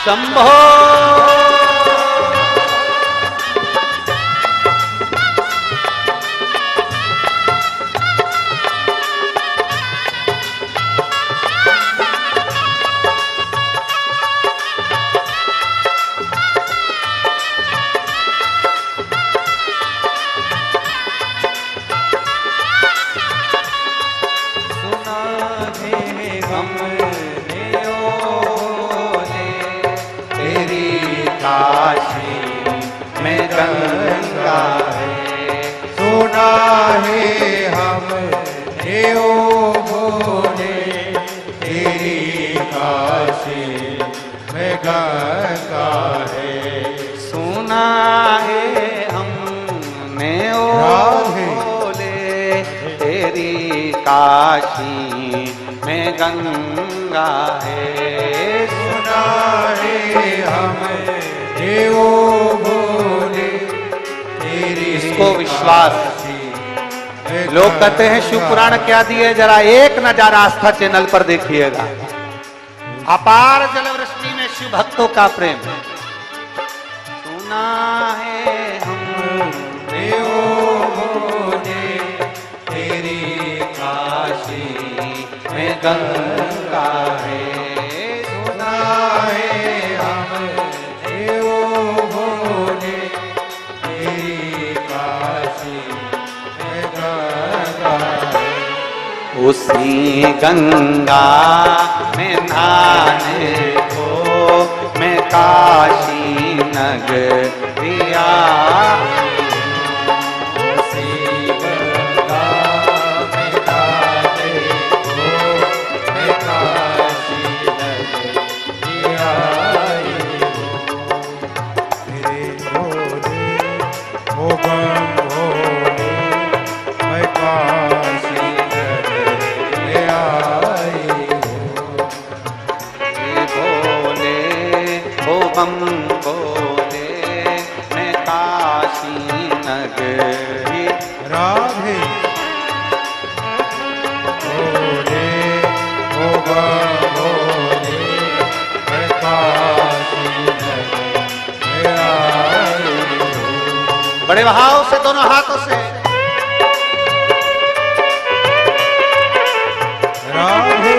शंभो गंगा है। सुना है हमने ओ भोले तेरी काशी में गंगा है। सुना है हमने ओ भोले तेरी काशी में गंगा है। सुना है हमने ओ भोले तेरी इसको विश्वास, लोग कहते हैं शिव पुराण क्या दिए, जरा एक नजारा आस्था चैनल पर देखिएगा। अपार जलवृष्टि में शिव भक्तों का प्रेम। सुना है हमने ओ भोले तेरी काशी में गंगा है। सुना है हमने ओ भोले तेरी काशी में गंगा है। उसी गंगा में नहाने को मैं काशी नगरिया। उसी गंगा में नहाने को मैं काशी नगरी आई हूँ। मेरे भोले ओ बम भोले मैं काशी नगरी आई हूँ। हे भोले ओ बम भोले मैं काशी नगरी। राधे भोले ओ बम भोले मैं काशी नगरी आई हूँ। बड़े भाव से दोनों हाथों से राधे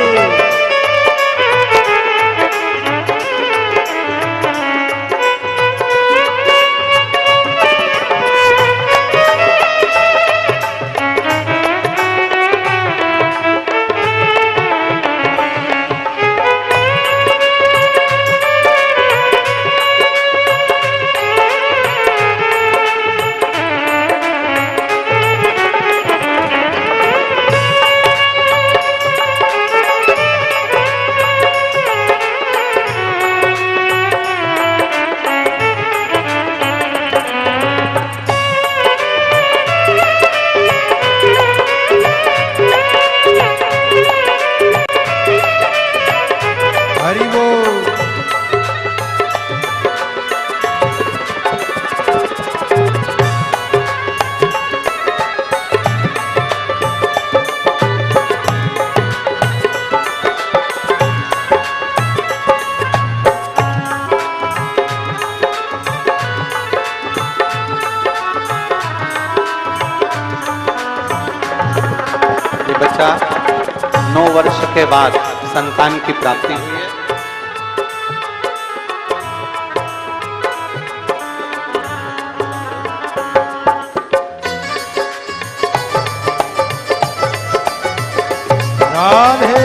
वर्ष के बाद संतान की प्राप्ति हुई है। राधे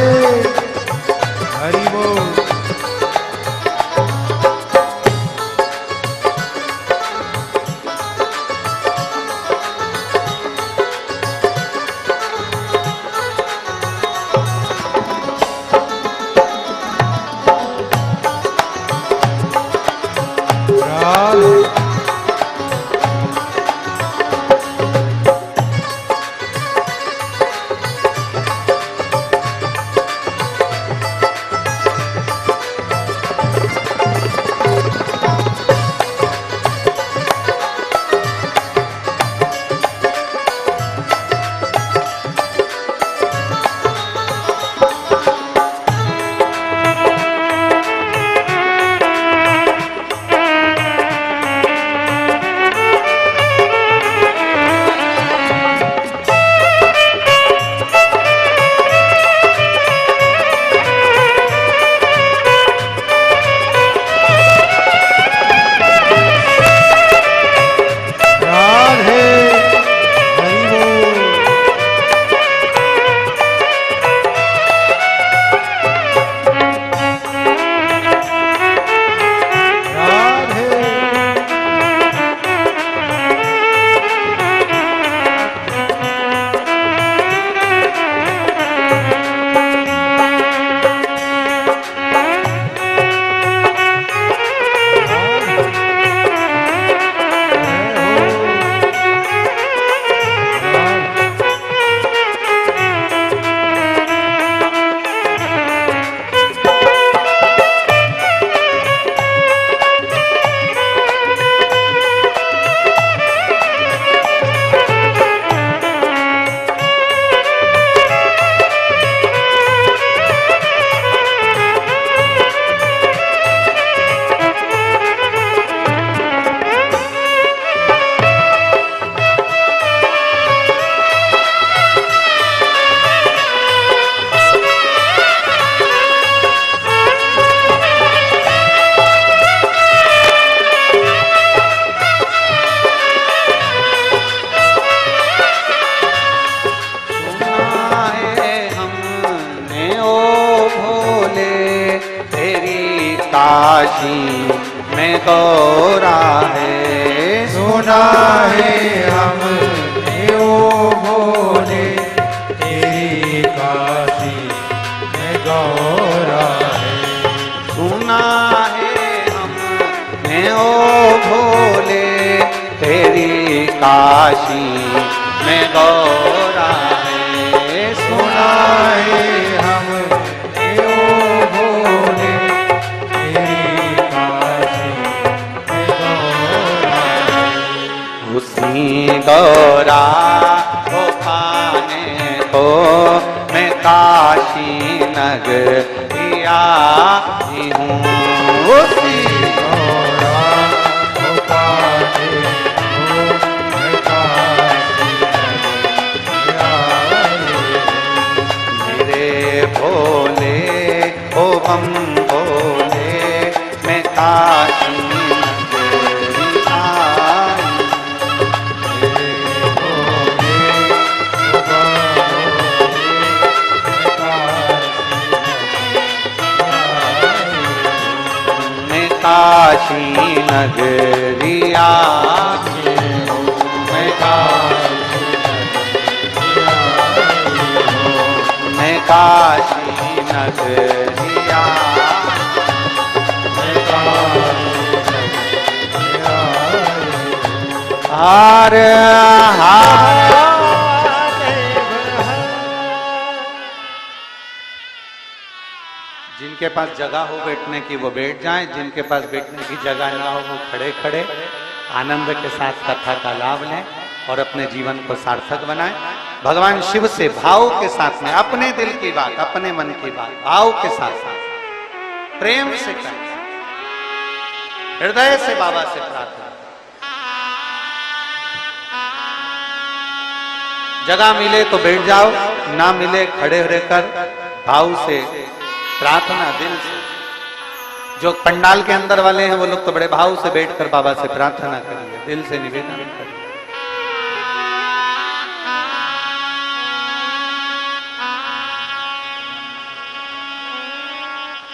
हरि बोल। काशी में गौरा है, सुना है हमने ओ भोले तेरी काशी में गौरा है। सुना है हमने ओ भोले तेरी काशी में गौरा है। सुना है हमने ओ भोले तेरी काशी में गौरा है। उसी गौरा को पाने को मैं काशी नगरी आई हूँ। उसी गौरा को पाने को मैं काशी नगरी आई हूँ। मेरे भोले ओ बम भोले मैं काशी नगरी आई। मैं काशी नगरी आई हूँ। मैं काशी मैं काशी नगरी आई। हर हर जिनके पास जगह हो बैठने की वो बैठ जाएं, जिनके पास बैठने की जगह ना हो वो खड़े खड़े आनंद के साथ कथा का लाभ लें और अपने जीवन को सार्थक बनाएं। भगवान शिव से भाव के साथ में अपने दिल की बात, अपने मन की बात भाव के साथ साथ प्रेम से करें, हृदय से बाबा से प्रार्थना। जगह मिले तो बैठ जाओ, ना मिले खड़े रहकर भाव से प्रार्थना दिल से। जो पंडाल के अंदर वाले हैं वो लोग तो बड़े भाव से बैठकर बाबा से प्रार्थना करेंगे, दिल से निवेदन करेंगे।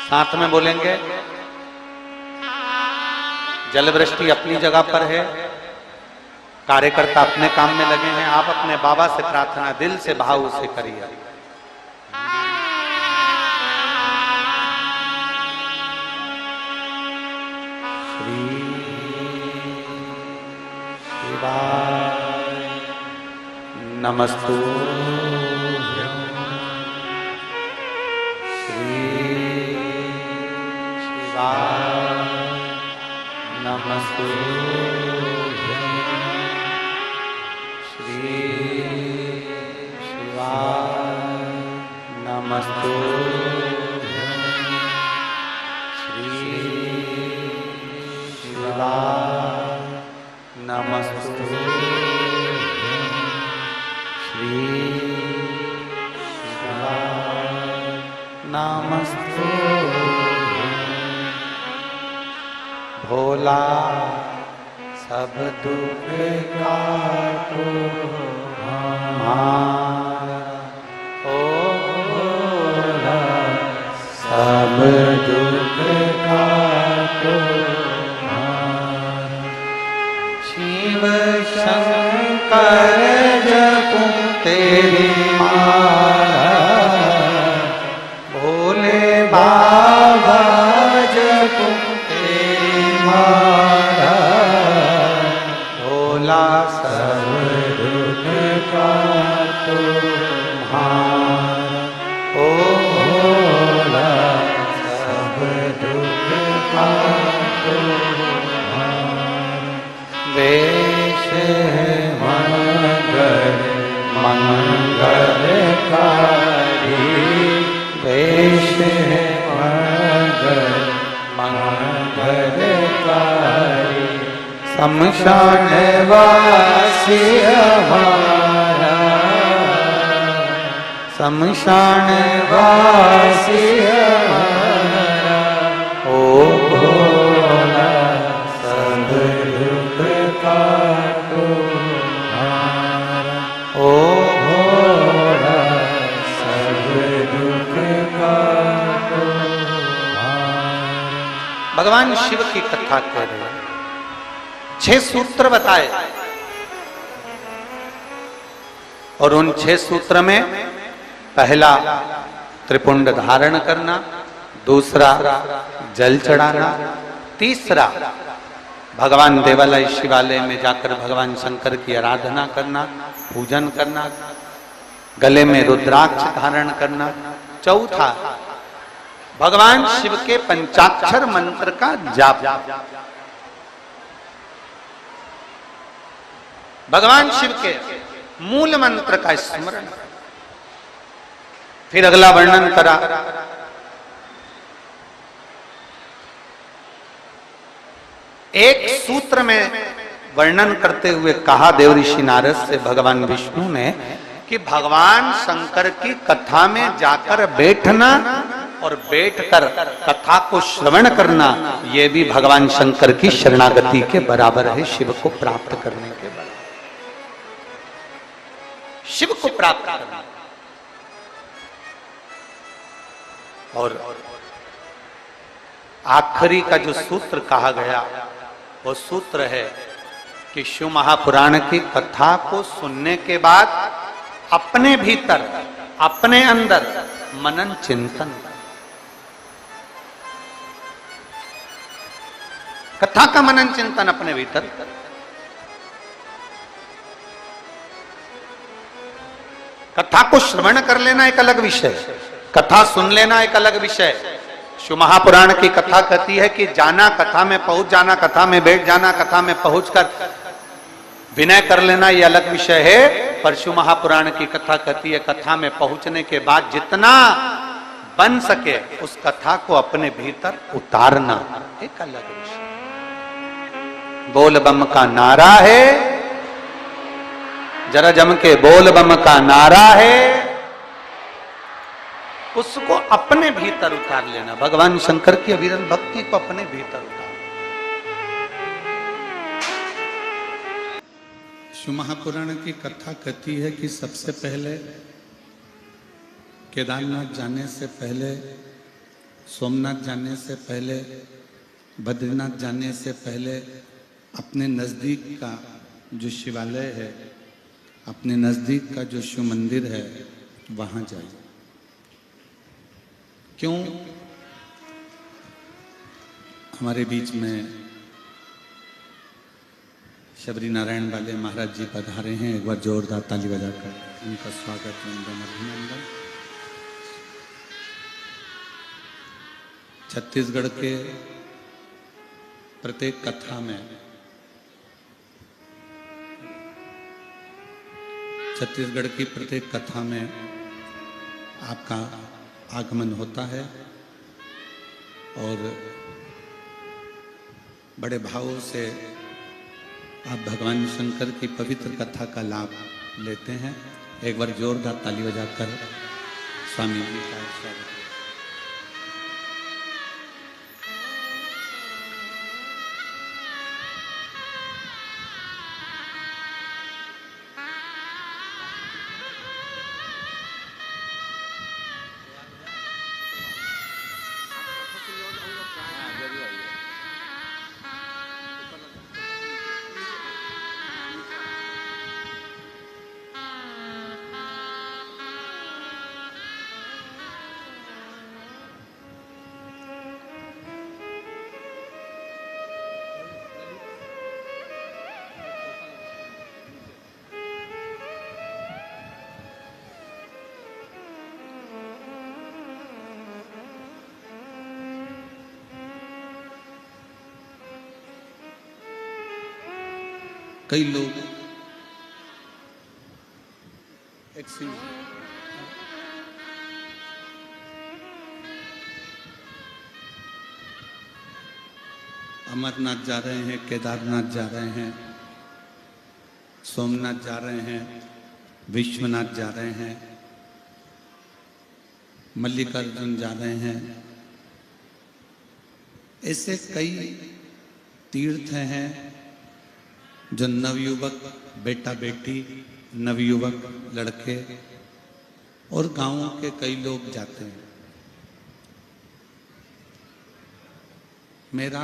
साथ में बोलेंगे, जल वृष्टि अपनी जगह पर है, कार्यकर्ता अपने काम में लगे हैं, आप अपने बाबा से प्रार्थना दिल से भाव से करिए। श्री शिवाय नमस्तुभ्यं। श्री शिवाय नमस्तुभ्यं। श्री शिवाय नमस्तुभ्यं। श्री शिवाय नमस्तुभ्यं। श्री शिवाय नमस्तुभ्यं। भोला सब दुख काटो हमारा, ओ भोला सब दुख काटो हमारा। शिव शंकर जपूं तेरी माला, भोले बाबा जपूं मारा, भोला सब दुख काटो हमारा, ओ भोला सब दुख काटो हमारा। वेश है मंगल मंगलकारी, वेश है मंगल मंगलकारी। शमशान वासी हमारा, शमशान वासी हमारा, ओ भोला सब दुख काटो हमारा, ओ भोला सब दुख काटो हमारा। भगवान शिव की कथा कह रहे हैं, 6 सूत्र बताए और उन 6 सूत्र में पहला त्रिपुंड धारण करना, दूसरा जल चढ़ाना, तीसरा भगवान देवालय शिवालय में जाकर भगवान शंकर की आराधना करना, पूजन करना, गले में रुद्राक्ष धारण करना, चौथा भगवान शिव के पंचाक्षर मंत्र का जाप, भगवान शिव के मूल मंत्र का स्मरण। फिर अगला वर्णन करा एक सूत्र में वर्णन करते हुए कहा देव ऋषि नारद से भगवान विष्णु ने कि भगवान शंकर की कथा में जाकर बैठना और बैठकर कथा को श्रवण करना, यह भी भगवान शंकर की शरणागति के बराबर है, शिव को प्राप्त करने के बराबर, शिव को प्राप्त करना। और आखिरी का जो सूत्र कहा गया वो सूत्र है कि शिव महापुराण की कथा को सुनने के बाद अपने भीतर, अपने अंदर मनन चिंतन, कथा का मनन चिंतन अपने भीतर, कथा को श्रवण कर लेना एक अलग विषय, कथा सुन लेना एक अलग विषय। शिव महापुराण की कथा कहती है कि जाना, कथा में पहुंच जाना, कथा में बैठ जाना, कथा में पहुंचकर विनय कर लेना, ये अलग विषय है। पर शिव महापुराण की कथा कहती है कथा में पहुंचने के बाद जितना बन सके उस कथा को अपने भीतर उतारना एक अलग विषय। बोल बम का नारा है, जरा जम के बोल बम का नारा है, उसको अपने भीतर उतार लेना। भगवान शंकर की अविरल भक्ति को अपने भीतर उतार। शिव महापुराण की कथा कहती है कि सबसे पहले केदारनाथ जाने से पहले, सोमनाथ जाने से पहले, बद्रीनाथ जाने से पहले अपने नज़दीक का जो शिवालय है, अपने नज़दीक का जो शिव मंदिर है, वहाँ जाइए। क्यों? हमारे बीच में शबरी नारायण वाले महाराज जी पधारे हैं। एक बार जोरदार ताली बजाकर उनका स्वागत है, उनका अभिनंदन। छत्तीसगढ़ के प्रत्येक कथा में, छत्तीसगढ़ की प्रत्येक कथा में आपका आगमन होता है और बड़े भावों से आप भगवान शंकर की पवित्र कथा का लाभ लेते हैं। एक बार जोरदार ताली बजाकर स्वामी जी का स्वागत। कई लोग अमरनाथ जा रहे हैं, केदारनाथ जा रहे हैं, सोमनाथ जा रहे हैं, विश्वनाथ जा रहे हैं, मल्लिकार्जुन जा रहे हैं। ऐसे कई तीर्थ हैं जो नवयुवक बेटा बेटी, नवयुवक लड़के और गांवों के कई लोग जाते हैं। मेरा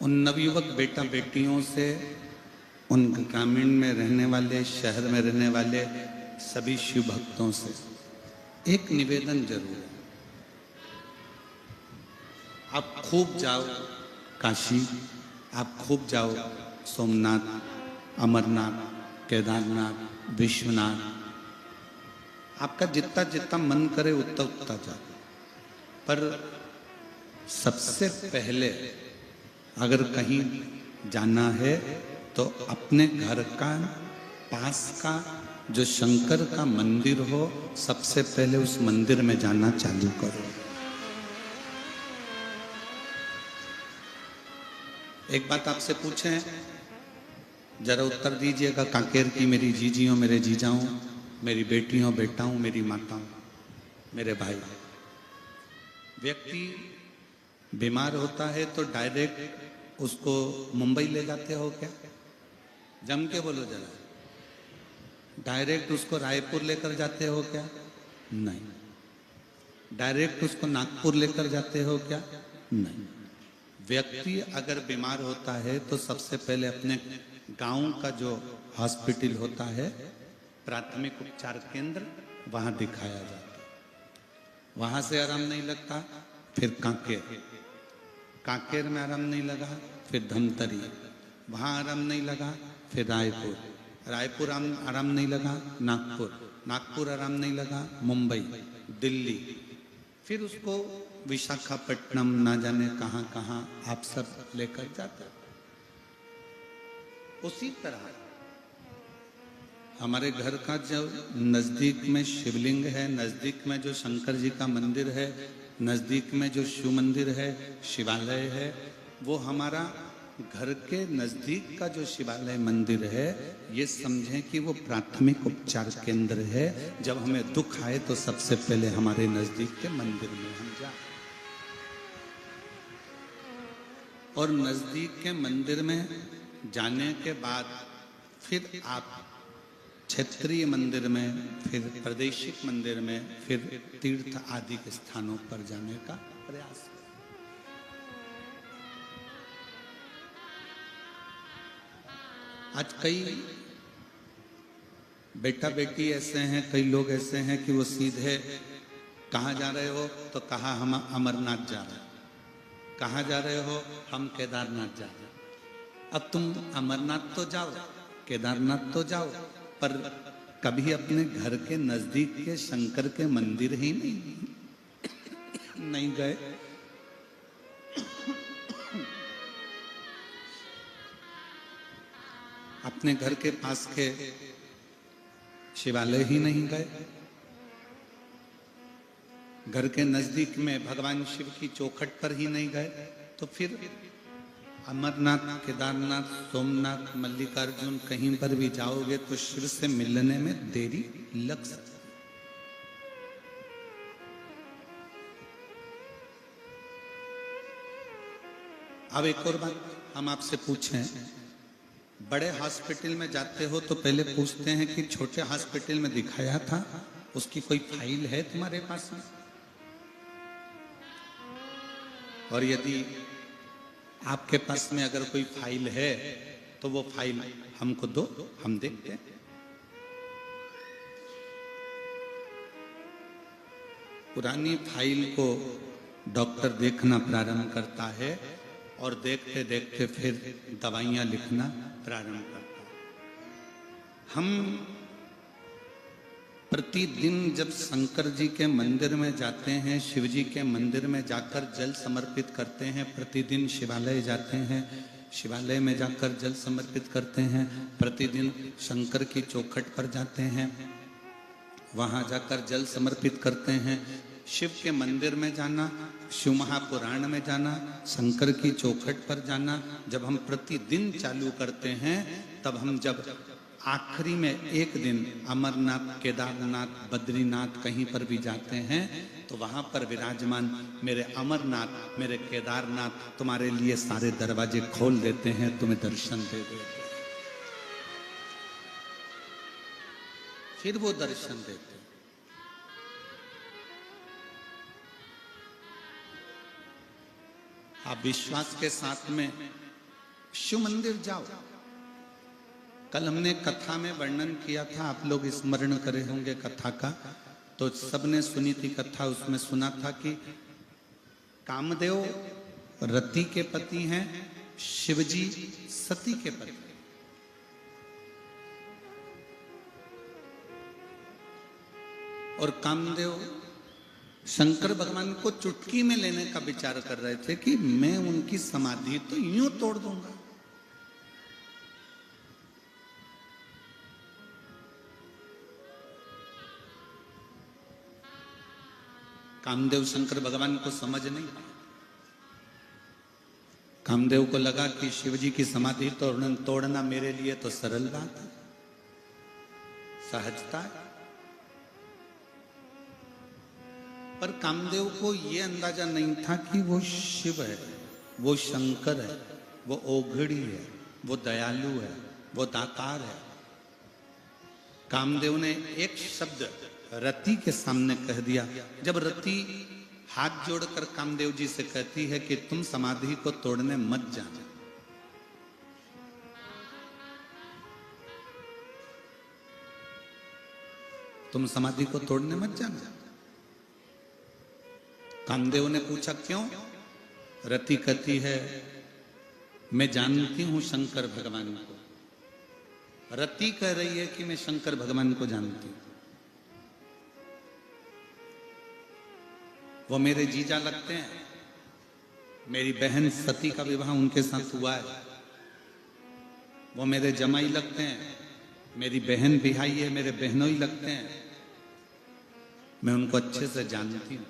उन नवयुवक बेटा बेटियों से, उन ग्रामीण में रहने वाले, शहर में रहने वाले सभी शिव भक्तों से एक निवेदन जरूर है। आप खूब जाओ काशी, आप खूब जाओ सोमनाथ, अमरनाथ, केदारनाथ, विश्वनाथ। आपका जितना जितना मन करे उतना उतना जाओ। पर सबसे पहले अगर कहीं जाना है तो अपने घर का पास का जो शंकर का मंदिर हो, सबसे पहले उस मंदिर में जाना चालू करो। एक बात आपसे पूछें, जरा उत्तर दीजिएगा। कांकेर की मेरी जीजियों, मेरे जीजाओं, मेरी बेटियों, बेटाओं, मेरी माताओं, मेरे भाई, व्यक्ति बीमार होता है तो डायरेक्ट उसको मुंबई ले जाते हो क्या? जम के बोलो जरा। डायरेक्ट उसको रायपुर लेकर जाते हो क्या? नहीं। डायरेक्ट उसको नागपुर लेकर जाते हो क्या? नहीं। व्यक्ति अगर बीमार होता है तो सबसे पहले अपने गांव का जो हॉस्पिटल होता है, प्राथमिक उपचार केंद्र, वहां दिखाया जाता है। वहां से आराम नहीं लगता, फिर कांकेर, कांकेर में आराम नहीं लगा, फिर धमतरी, वहां आराम नहीं लगा, फिर रायपुर, रायपुर आराम नहीं लगा, नागपुर, नागपुर आराम नहीं लगा, मुंबई, दिल्ली, फिर उसको विशाखापट्टनम, ना जाने कहां कहां आप सब लेकर जाते। उसी तरह हमारे घर का जो नजदीक में शिवलिंग है, नजदीक में जो शंकर जी का मंदिर है, नजदीक में जो शिव मंदिर है, शिवालय है, वो हमारा घर के नजदीक का जो शिवालय मंदिर है, ये समझें कि वो प्राथमिक उपचार केंद्र है। जब हमें दुख आए तो सबसे पहले हमारे नजदीक के मंदिर में हम जाए, और नजदीक के मंदिर में जाने के बाद फिर आप क्षेत्रीय मंदिर में, फिर प्रादेशिक मंदिर में, फिर तीर्थ आदि के स्थानों पर जाने का प्रयास। आज कई बेटा बेटी ऐसे हैं, कई लोग ऐसे हैं कि वो सीधे कहाँ जा रहे हो तो कहा हम अमरनाथ जा रहे हैं, कहाँ जा रहे हो हम केदारनाथ जा रहे हैं। अब तुम अमरनाथ तो जाओ, केदारनाथ तो जाओ, पर कभी अपने घर के नजदीक के शंकर के मंदिर ही नहीं गए। अपने घर के पास के शिवालय ही नहीं गए, घर के नजदीक में भगवान शिव की चौखट पर ही नहीं गए, तो फिर अमरनाथ, केदारनाथ, सोमनाथ, मल्लिकार्जुन कहीं पर भी जाओगे तो शिव से मिलने में देरी लग सकती। अब एक और बात हम आपसे पूछें, बड़े हॉस्पिटल में जाते हो तो पहले पूछते हैं कि छोटे हॉस्पिटल में दिखाया था, उसकी कोई फाइल है तुम्हारे पास में? और यदि आपके पास में अगर कोई फाइल है तो वो फाइल हमको दो, हम देखते हैं। पुरानी फाइल को डॉक्टर देखना प्रारंभ करता है और देखते देखते फिर दवाइयां लिखना प्रारंभ करता है। हम प्रतिदिन जब शंकर जी के मंदिर में जाते हैं, शिव जी के मंदिर में जाकर जल समर्पित करते हैं, प्रतिदिन शिवालय जाते हैं, शिवालय में जाकर जल समर्पित करते हैं, प्रतिदिन शंकर की चौखट पर जाते हैं, वहां जाकर जल समर्पित करते हैं। शिव के मंदिर में जाना, शिव महापुराण में जाना, शंकर की चौखट पर जाना जब हम प्रतिदिन चालू करते हैं, तब हम जब आखिरी में एक दिन अमरनाथ, केदारनाथ, बद्रीनाथ कहीं पर भी जाते हैं तो वहां पर विराजमान मेरे अमरनाथ, मेरे केदारनाथ तुम्हारे लिए सारे दरवाजे खोल देते हैं, तुम्हें दर्शन दे देते हैं। फिर वो दर्शन देते हैं। आप विश्वास के साथ में शिव मंदिर जाओ। कल हमने कथा में वर्णन किया था, आप लोग स्मरण करे होंगे कथा का, तो सबने सुनी थी कथा। उसमें सुना था कि कामदेव रति के पति हैं, शिवजी सती के पति। और कामदेव शंकर भगवान को चुटकी में लेने का विचार कर रहे थे कि मैं उनकी समाधि तो यूं तोड़ दूंगा। कामदेव शंकर भगवान को समझ नहीं पाए। कामदेव को लगा कि शिवजी की समाधि तोड़ना मेरे लिए तो सरल बात है, सहजता है। पर कामदेव को यह अंदाजा नहीं था कि वो शिव है, वो शंकर है, वो ओघड़ी है, वो दयालु है, वो दातार है। कामदेव ने एक शब्द रति के सामने कह दिया। जब रति हाथ जोड़कर कामदेव जी से कहती है कि तुम समाधि को तोड़ने मत जाना, तुम समाधि को तोड़ने मत जाना। कामदेव ने पूछा क्यों? रति कहती है मैं जानती हूं शंकर भगवान को। रति कह रही है कि मैं शंकर भगवान को जानती हूं, वो मेरे जीजा लगते हैं, मेरी बहन सती का विवाह उनके साथ हुआ है, वो मेरे जमाई लगते हैं, मेरी बहन बिहाई है, मेरे बहनोई लगते हैं, मैं उनको अच्छे से जानती हूं।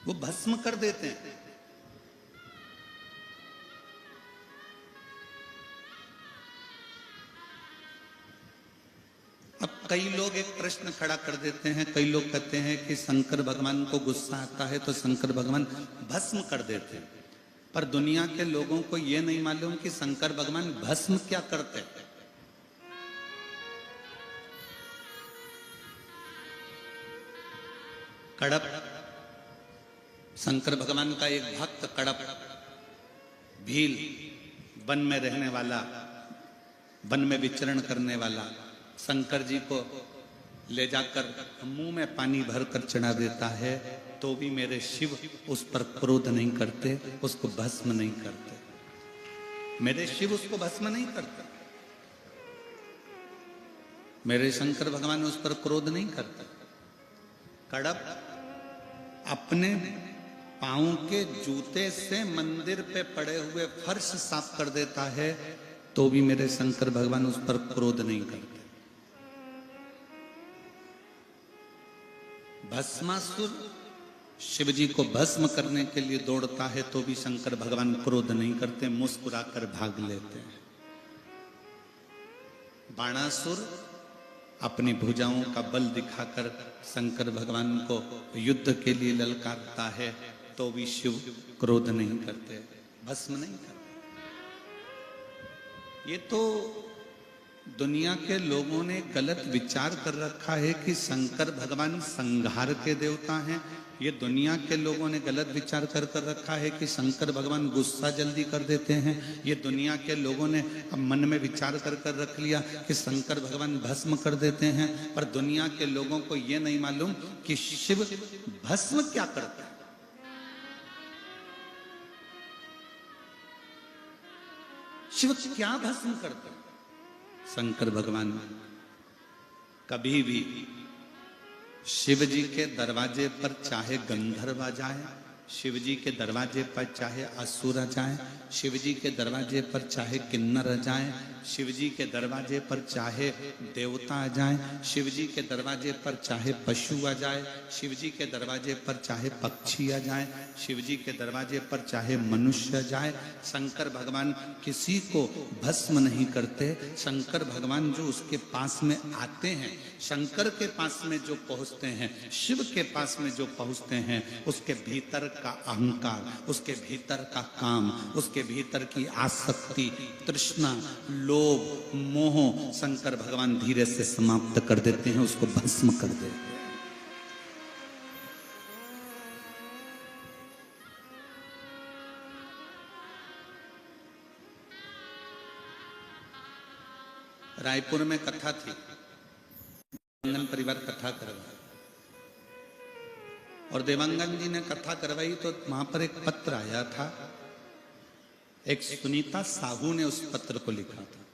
वो भस्म कर देते हैं। अब कई लोग एक प्रश्न खड़ा कर देते हैं, कई लोग कहते हैं कि शंकर भगवान को गुस्सा आता है तो शंकर भगवान भस्म कर देते हैं। पर दुनिया के लोगों को यह नहीं मालूम कि शंकर भगवान भस्म क्या करते हैं। कड़प, शंकर भगवान का एक भक्त कड़प भील, वन में रहने वाला, वन में विचरण करने वाला, शंकर जी को ले जाकर मुंह में पानी भरकर चढ़ा देता है तो भी मेरे शिव उस पर क्रोध नहीं करते, उसको भस्म नहीं करते। मेरे शिव उसको भस्म नहीं करते, मेरे शंकर भगवान उस पर क्रोध नहीं करते। कड़प अपने पांव के जूते से मंदिर पे पड़े हुए फर्श साफ कर देता है तो भी मेरे शंकर भगवान उस पर क्रोध नहीं करते। भस्मासुर शिव जी को भस्म करने के लिए दौड़ता है तो भी शंकर भगवान क्रोध नहीं करते, मुस्कुराकर भाग लेते हैं। बाणासुर अपनी भुजाओं का बल दिखाकर शंकर भगवान को युद्ध के लिए ललकारता है तो भी शिव क्रोध नहीं करते, भस्म नहीं करते। ये तो दुनिया के लोगों ने गलत विचार कर रखा है कि शंकर भगवान संहार के देवता हैं। ये दुनिया के लोगों ने गलत विचार कर रखा है कि शंकर भगवान गुस्सा जल्दी कर देते हैं। ये दुनिया के लोगों ने अब मन में विचार कर रख लिया कि शंकर भगवान भस्म कर देते हैं। पर दुनिया के लोगों को ये नहीं मालूम कि शिव भस्म क्या करता है। शिव क्या भस्म करते हैं। शंकर भगवान कभी भी शिव जी के दरवाजे पर चाहे गंधर्व आ जाए, शिव जी के दरवाजे पर चाहे असुर आ जाए, शिव जी के दरवाजे पर चाहे किन्नर आ जाए, शिव जी के दरवाजे पर चाहे देवता आ जाए, शिव जी के दरवाजे पर चाहे पशु आ जाए, शिव जी के दरवाजे पर चाहे पक्षी आ जाए, शिव जी के दरवाजे पर चाहे मनुष्य आ जाए, शंकर भगवान किसी को भस्म नहीं करते। शंकर भगवान जो उसके पास में आते हैं, शंकर के पास में जो पहुंचते हैं, शिव के पास में जो पहुंचते हैं, उसके भीतर का अहंकार, उसके भीतर का काम, उसके भीतर की आसक्ति, तृष्णा, लोभ, मोह शंकर भगवान धीरे से समाप्त कर देते हैं, उसको भस्म कर देते हैं। रायपुर में कथा थी, देवांगन परिवार कथा करवाई और देवांगन जी ने कथा करवाई तो वहां पर एक पत्र आया था। एक सुनीता साहू ने उस पत्र को लिखा था।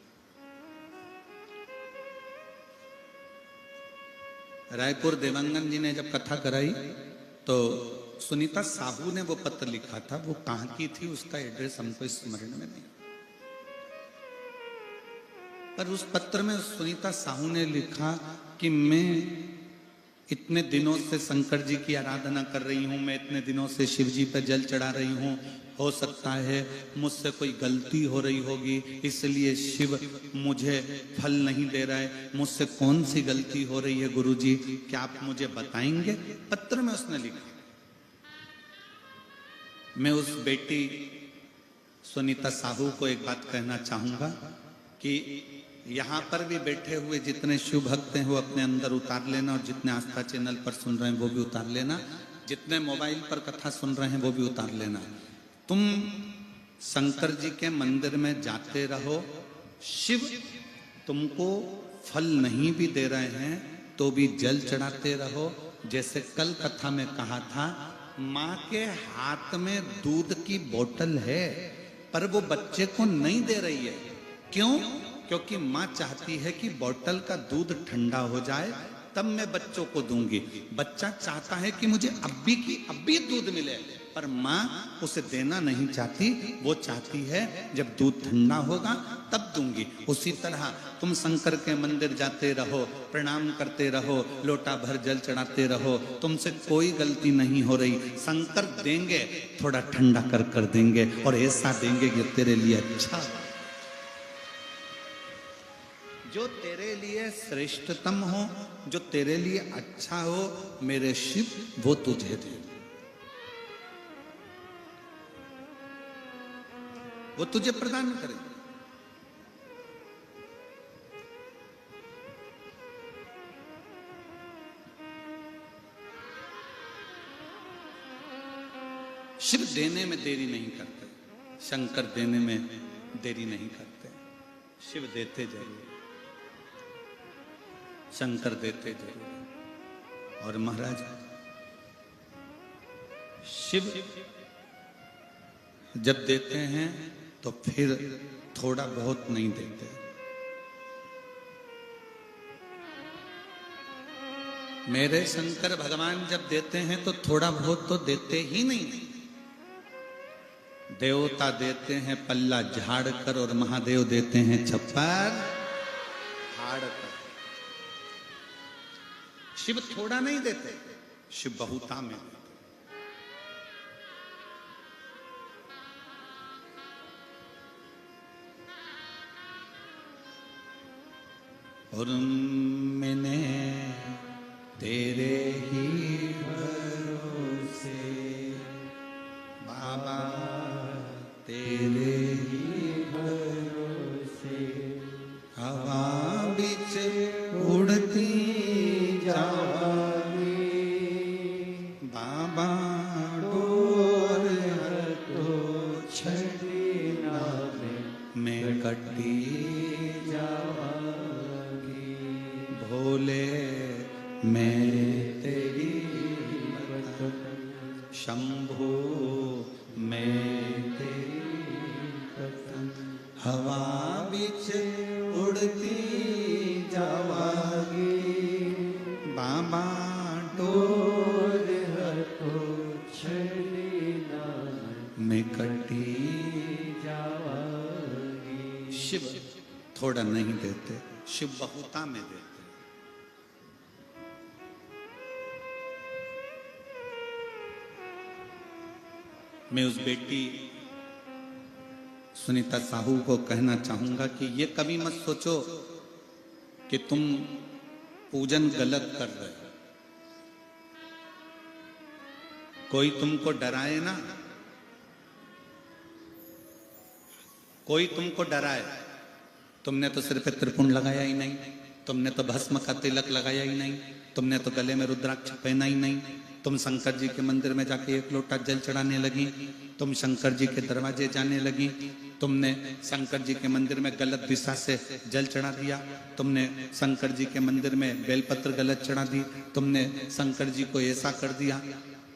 रायपुर देवांगन जी ने जब कथा कराई तो सुनीता साहू ने वो पत्र लिखा था। वो कहां की थी उसका एड्रेस हमको स्मरण में नहीं, पर उस पत्र में सुनीता साहू ने लिखा कि मैं इतने दिनों से शंकर जी की आराधना कर रही हूं, मैं इतने दिनों से शिव जी पर जल चढ़ा रही हूं, हो सकता है मुझसे कोई गलती हो रही होगी इसलिए शिव मुझे फल नहीं दे रहा है। मुझसे कौन सी गलती हो रही है गुरुजी, क्या आप मुझे बताएंगे? पत्र में उसने लिखा। मैं उस बेटी सुनीता साहू को एक बात कहना चाहूंगा कि यहाँ पर भी बैठे हुए जितने शिव भक्त हैं वो अपने अंदर उतार लेना, और जितने आस्था चैनल पर सुन रहे हैं वो भी उतार लेना, जितने मोबाइल पर कथा सुन रहे हैं वो भी उतार लेना। तुम शंकर जी के मंदिर में जाते रहो, शिव तुमको फल नहीं भी दे रहे हैं तो भी जल चढ़ाते रहो। जैसे कल कथा में कहा था, माँ के हाथ में दूध की बोतल है पर वो बच्चे को नहीं दे रही है। क्यों? क्योंकि माँ चाहती है कि बोतल का दूध ठंडा हो जाए तब मैं बच्चों को दूंगी। बच्चा चाहता है कि मुझे अभी की अभी दूध मिले, पर माँ उसे देना नहीं चाहती, वो चाहती है जब दूध ठंडा होगा तब दूंगी। उसी तरह तुम शंकर के मंदिर जाते रहो, प्रणाम करते रहो, लोटा भर जल चढ़ाते रहो, तुमसे कोई गलती नहीं हो रही। शंकर देंगे, थोड़ा ठंडा कर कर देंगे, और ऐसा देंगे कि तेरे लिए अच्छा, जो तेरे लिए श्रेष्ठतम हो, जो तेरे लिए अच्छा हो, मेरे शिव वो तुझे दे, वो तुझे प्रदान करे। शिव देने में देरी नहीं करते, शंकर देने में देरी नहीं करते। शिव देते जरूर, शंकर देते जरूर। और महाराज शिव जब देते हैं तो फिर थोड़ा बहुत नहीं देते। मेरे शंकर भगवान जब देते हैं तो थोड़ा बहुत तो देते ही नहीं। देवता देते हैं पल्ला झाड़ कर, और महादेव देते हैं छप्पर फाड़ कर। शिव थोड़ा नहीं देते, शिव बहुता में देते। और मैंने तेरे ही भरोसे बाबा, तेरे ही भरोसे हवा बिच उड़ती जावांगी बाबा, डोर तो छड़ी ना मैं कटी जावांगी भोले, मैं तेरी शंभो, मैं तेरी हवा बिच उड़ती जावांगी बाबा, डोर हटो छड़ी ना मैं कटी जावांगी। शिव थोड़ा नहीं देते, शिव बहुता में देते। मैं उस बेटी सुनीता साहू को कहना चाहूंगा कि ये कभी मत सोचो कि तुम पूजन गलत कर रहे हो। कोई तुमको डराए ना, कोई तुमको डराए, तुमने तो सिर पे त्रिपुंड लगाया ही नहीं, तुमने तो भस्म का तिलक लगाया ही नहीं, तुमने तो गले में रुद्राक्ष पहना ही नहीं, तुम शंकर जी के मंदिर में जाके एक लोटा जल चढ़ाने लगी, तुम शंकर जी के दरवाजे जाने लगी, तुमने शंकर जी के मंदिर में गलत दिशा से जल चढ़ा दिया, तुमने शंकर जी के मंदिर में बेलपत्र गलत चढ़ा दी, तुमने शंकर जी को ऐसा कर दिया।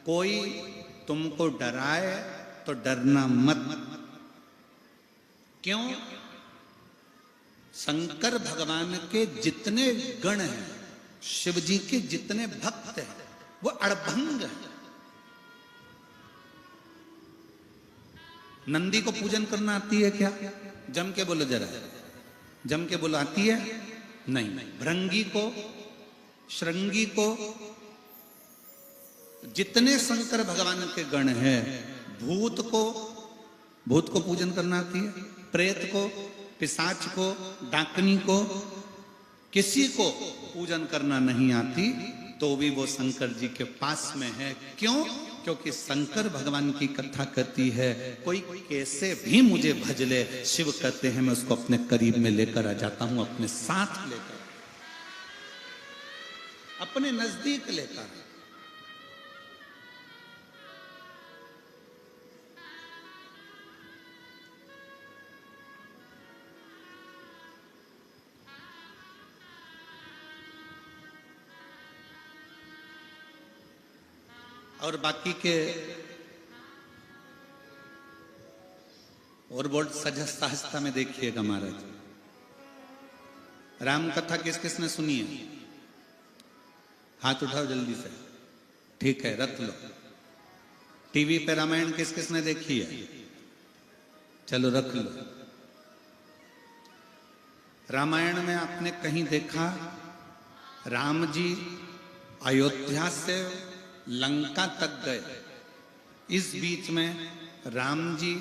कोई तुमको डराए तो डरना मत। क्यों? शंकर भगवान के जितने गण हैं, शिव जी के जितने भक्त हैं, वो अड़भंग है। नंदी को पूजन करना आती है क्या? जम के बोलो जरा, जम के बोलो आती है? नहीं। भृंगी को, श्रृंगी को, जितने शंकर भगवान के गण हैं, भूत को पूजन करना आती है? प्रेत को, पिशाच को, डाकनी को, किसी को पूजन करना नहीं आती, तो भी वो शंकर जी के पास में है। क्यों? क्योंकि शंकर भगवान की कथा कहती है, कोई कैसे भी मुझे भज ले, शिव कहते हैं मैं उसको अपने करीब में लेकर आ जाता हूं, अपने साथ लेकर, अपने नजदीक लेकर। और बाकी के और बोर्ड सहजता में देखिएगा महाराज, राम कथा किस किसने सुनी है? हाथ उठाओ जल्दी से। ठीक है, रख लो। टीवी पे रामायण किस किसने देखी है? चलो रख लो। रामायण में आपने कहीं देखा राम जी अयोध्या से लंका तक गए, इस बीच में राम जी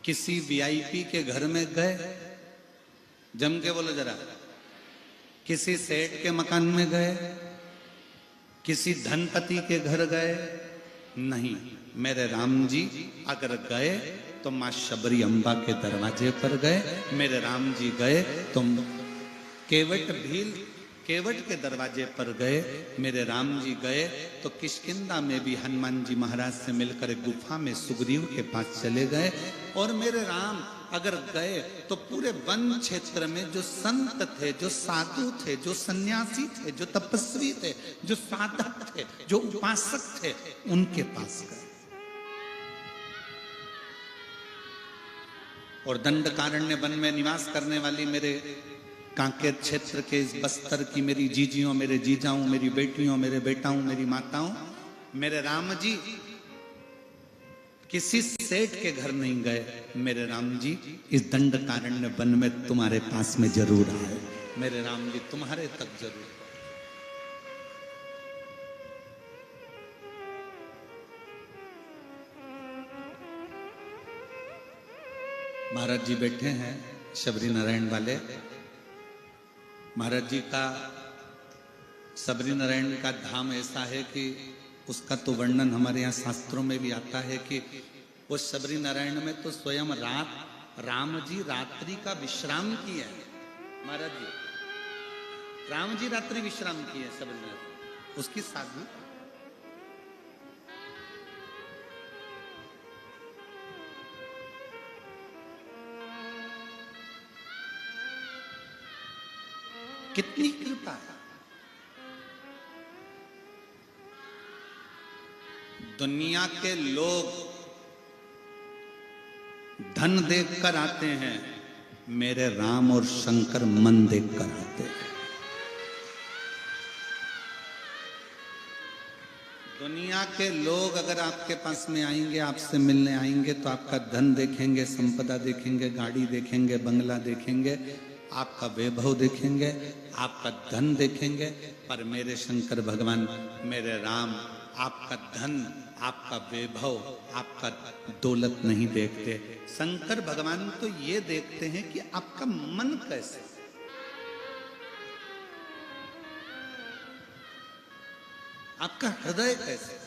किसी वीआईपी के घर में गए? जम के बोलो जरा। किसी सेठ के मकान में गए? किसी धनपति के घर गए? नहीं। मेरे राम जी अगर गए तो मां शबरी अम्बा के दरवाजे पर गए। मेरे राम जी गए तो केवट के दरवाजे पर गए। मेरे राम जी गए तो किष्किंधा में भी हनुमान जी महाराज से मिलकर एक गुफा में सुग्रीव के पास चले गए। और मेरे राम अगर गए तो पूरे वन क्षेत्र में जो संत थे, जो साधु थे, जो सन्यासी थे, जो तपस्वी थे, जो साधक थे, जो उपासक थे, उनके पास गए। और दंडकारण्य वन में निवास करने वाली मेरे कांकेर क्षेत्र के इस बस्तर की मेरी जीजियों, मेरे जीजाओं, मेरी बेटियों, मेरे बेटाओं, मेरी माताओं, मेरे राम जी किसी सेठ के घर नहीं गए। मेरे राम जी इस दंडकारण्य वन में तुम्हारे पास में जरूर आए। मेरे राम जी तुम्हारे तक जरूर। महाराज जी बैठे हैं शबरी नारायण वाले। महाराज जी का शबरी नारायण का धाम ऐसा है कि उसका तो वर्णन हमारे यहाँ शास्त्रों में भी आता है कि वो शबरी नारायण में तो स्वयं राम जी रात्रि का विश्राम किए हैं। महाराज जी राम जी रात्रि विश्राम किए शबरी नारायण, उसकी साधु कितनी कृपा है। दुनिया के लोग धन देखकर आते हैं, मेरे राम और शंकर मन देखकर आते हैं। दुनिया के लोग अगर आपके पास में आएंगे, आपसे मिलने आएंगे तो आपका धन देखेंगे, संपदा देखेंगे, गाड़ी देखेंगे, बंगला देखेंगे, आपका वैभव देखेंगे, आपका धन देखेंगे। पर मेरे शंकर भगवान, मेरे राम आपका धन, आपका वैभव, आपका दौलत नहीं देखते। शंकर भगवान तो ये देखते हैं कि आपका मन कैसे, आपका हृदय कैसे।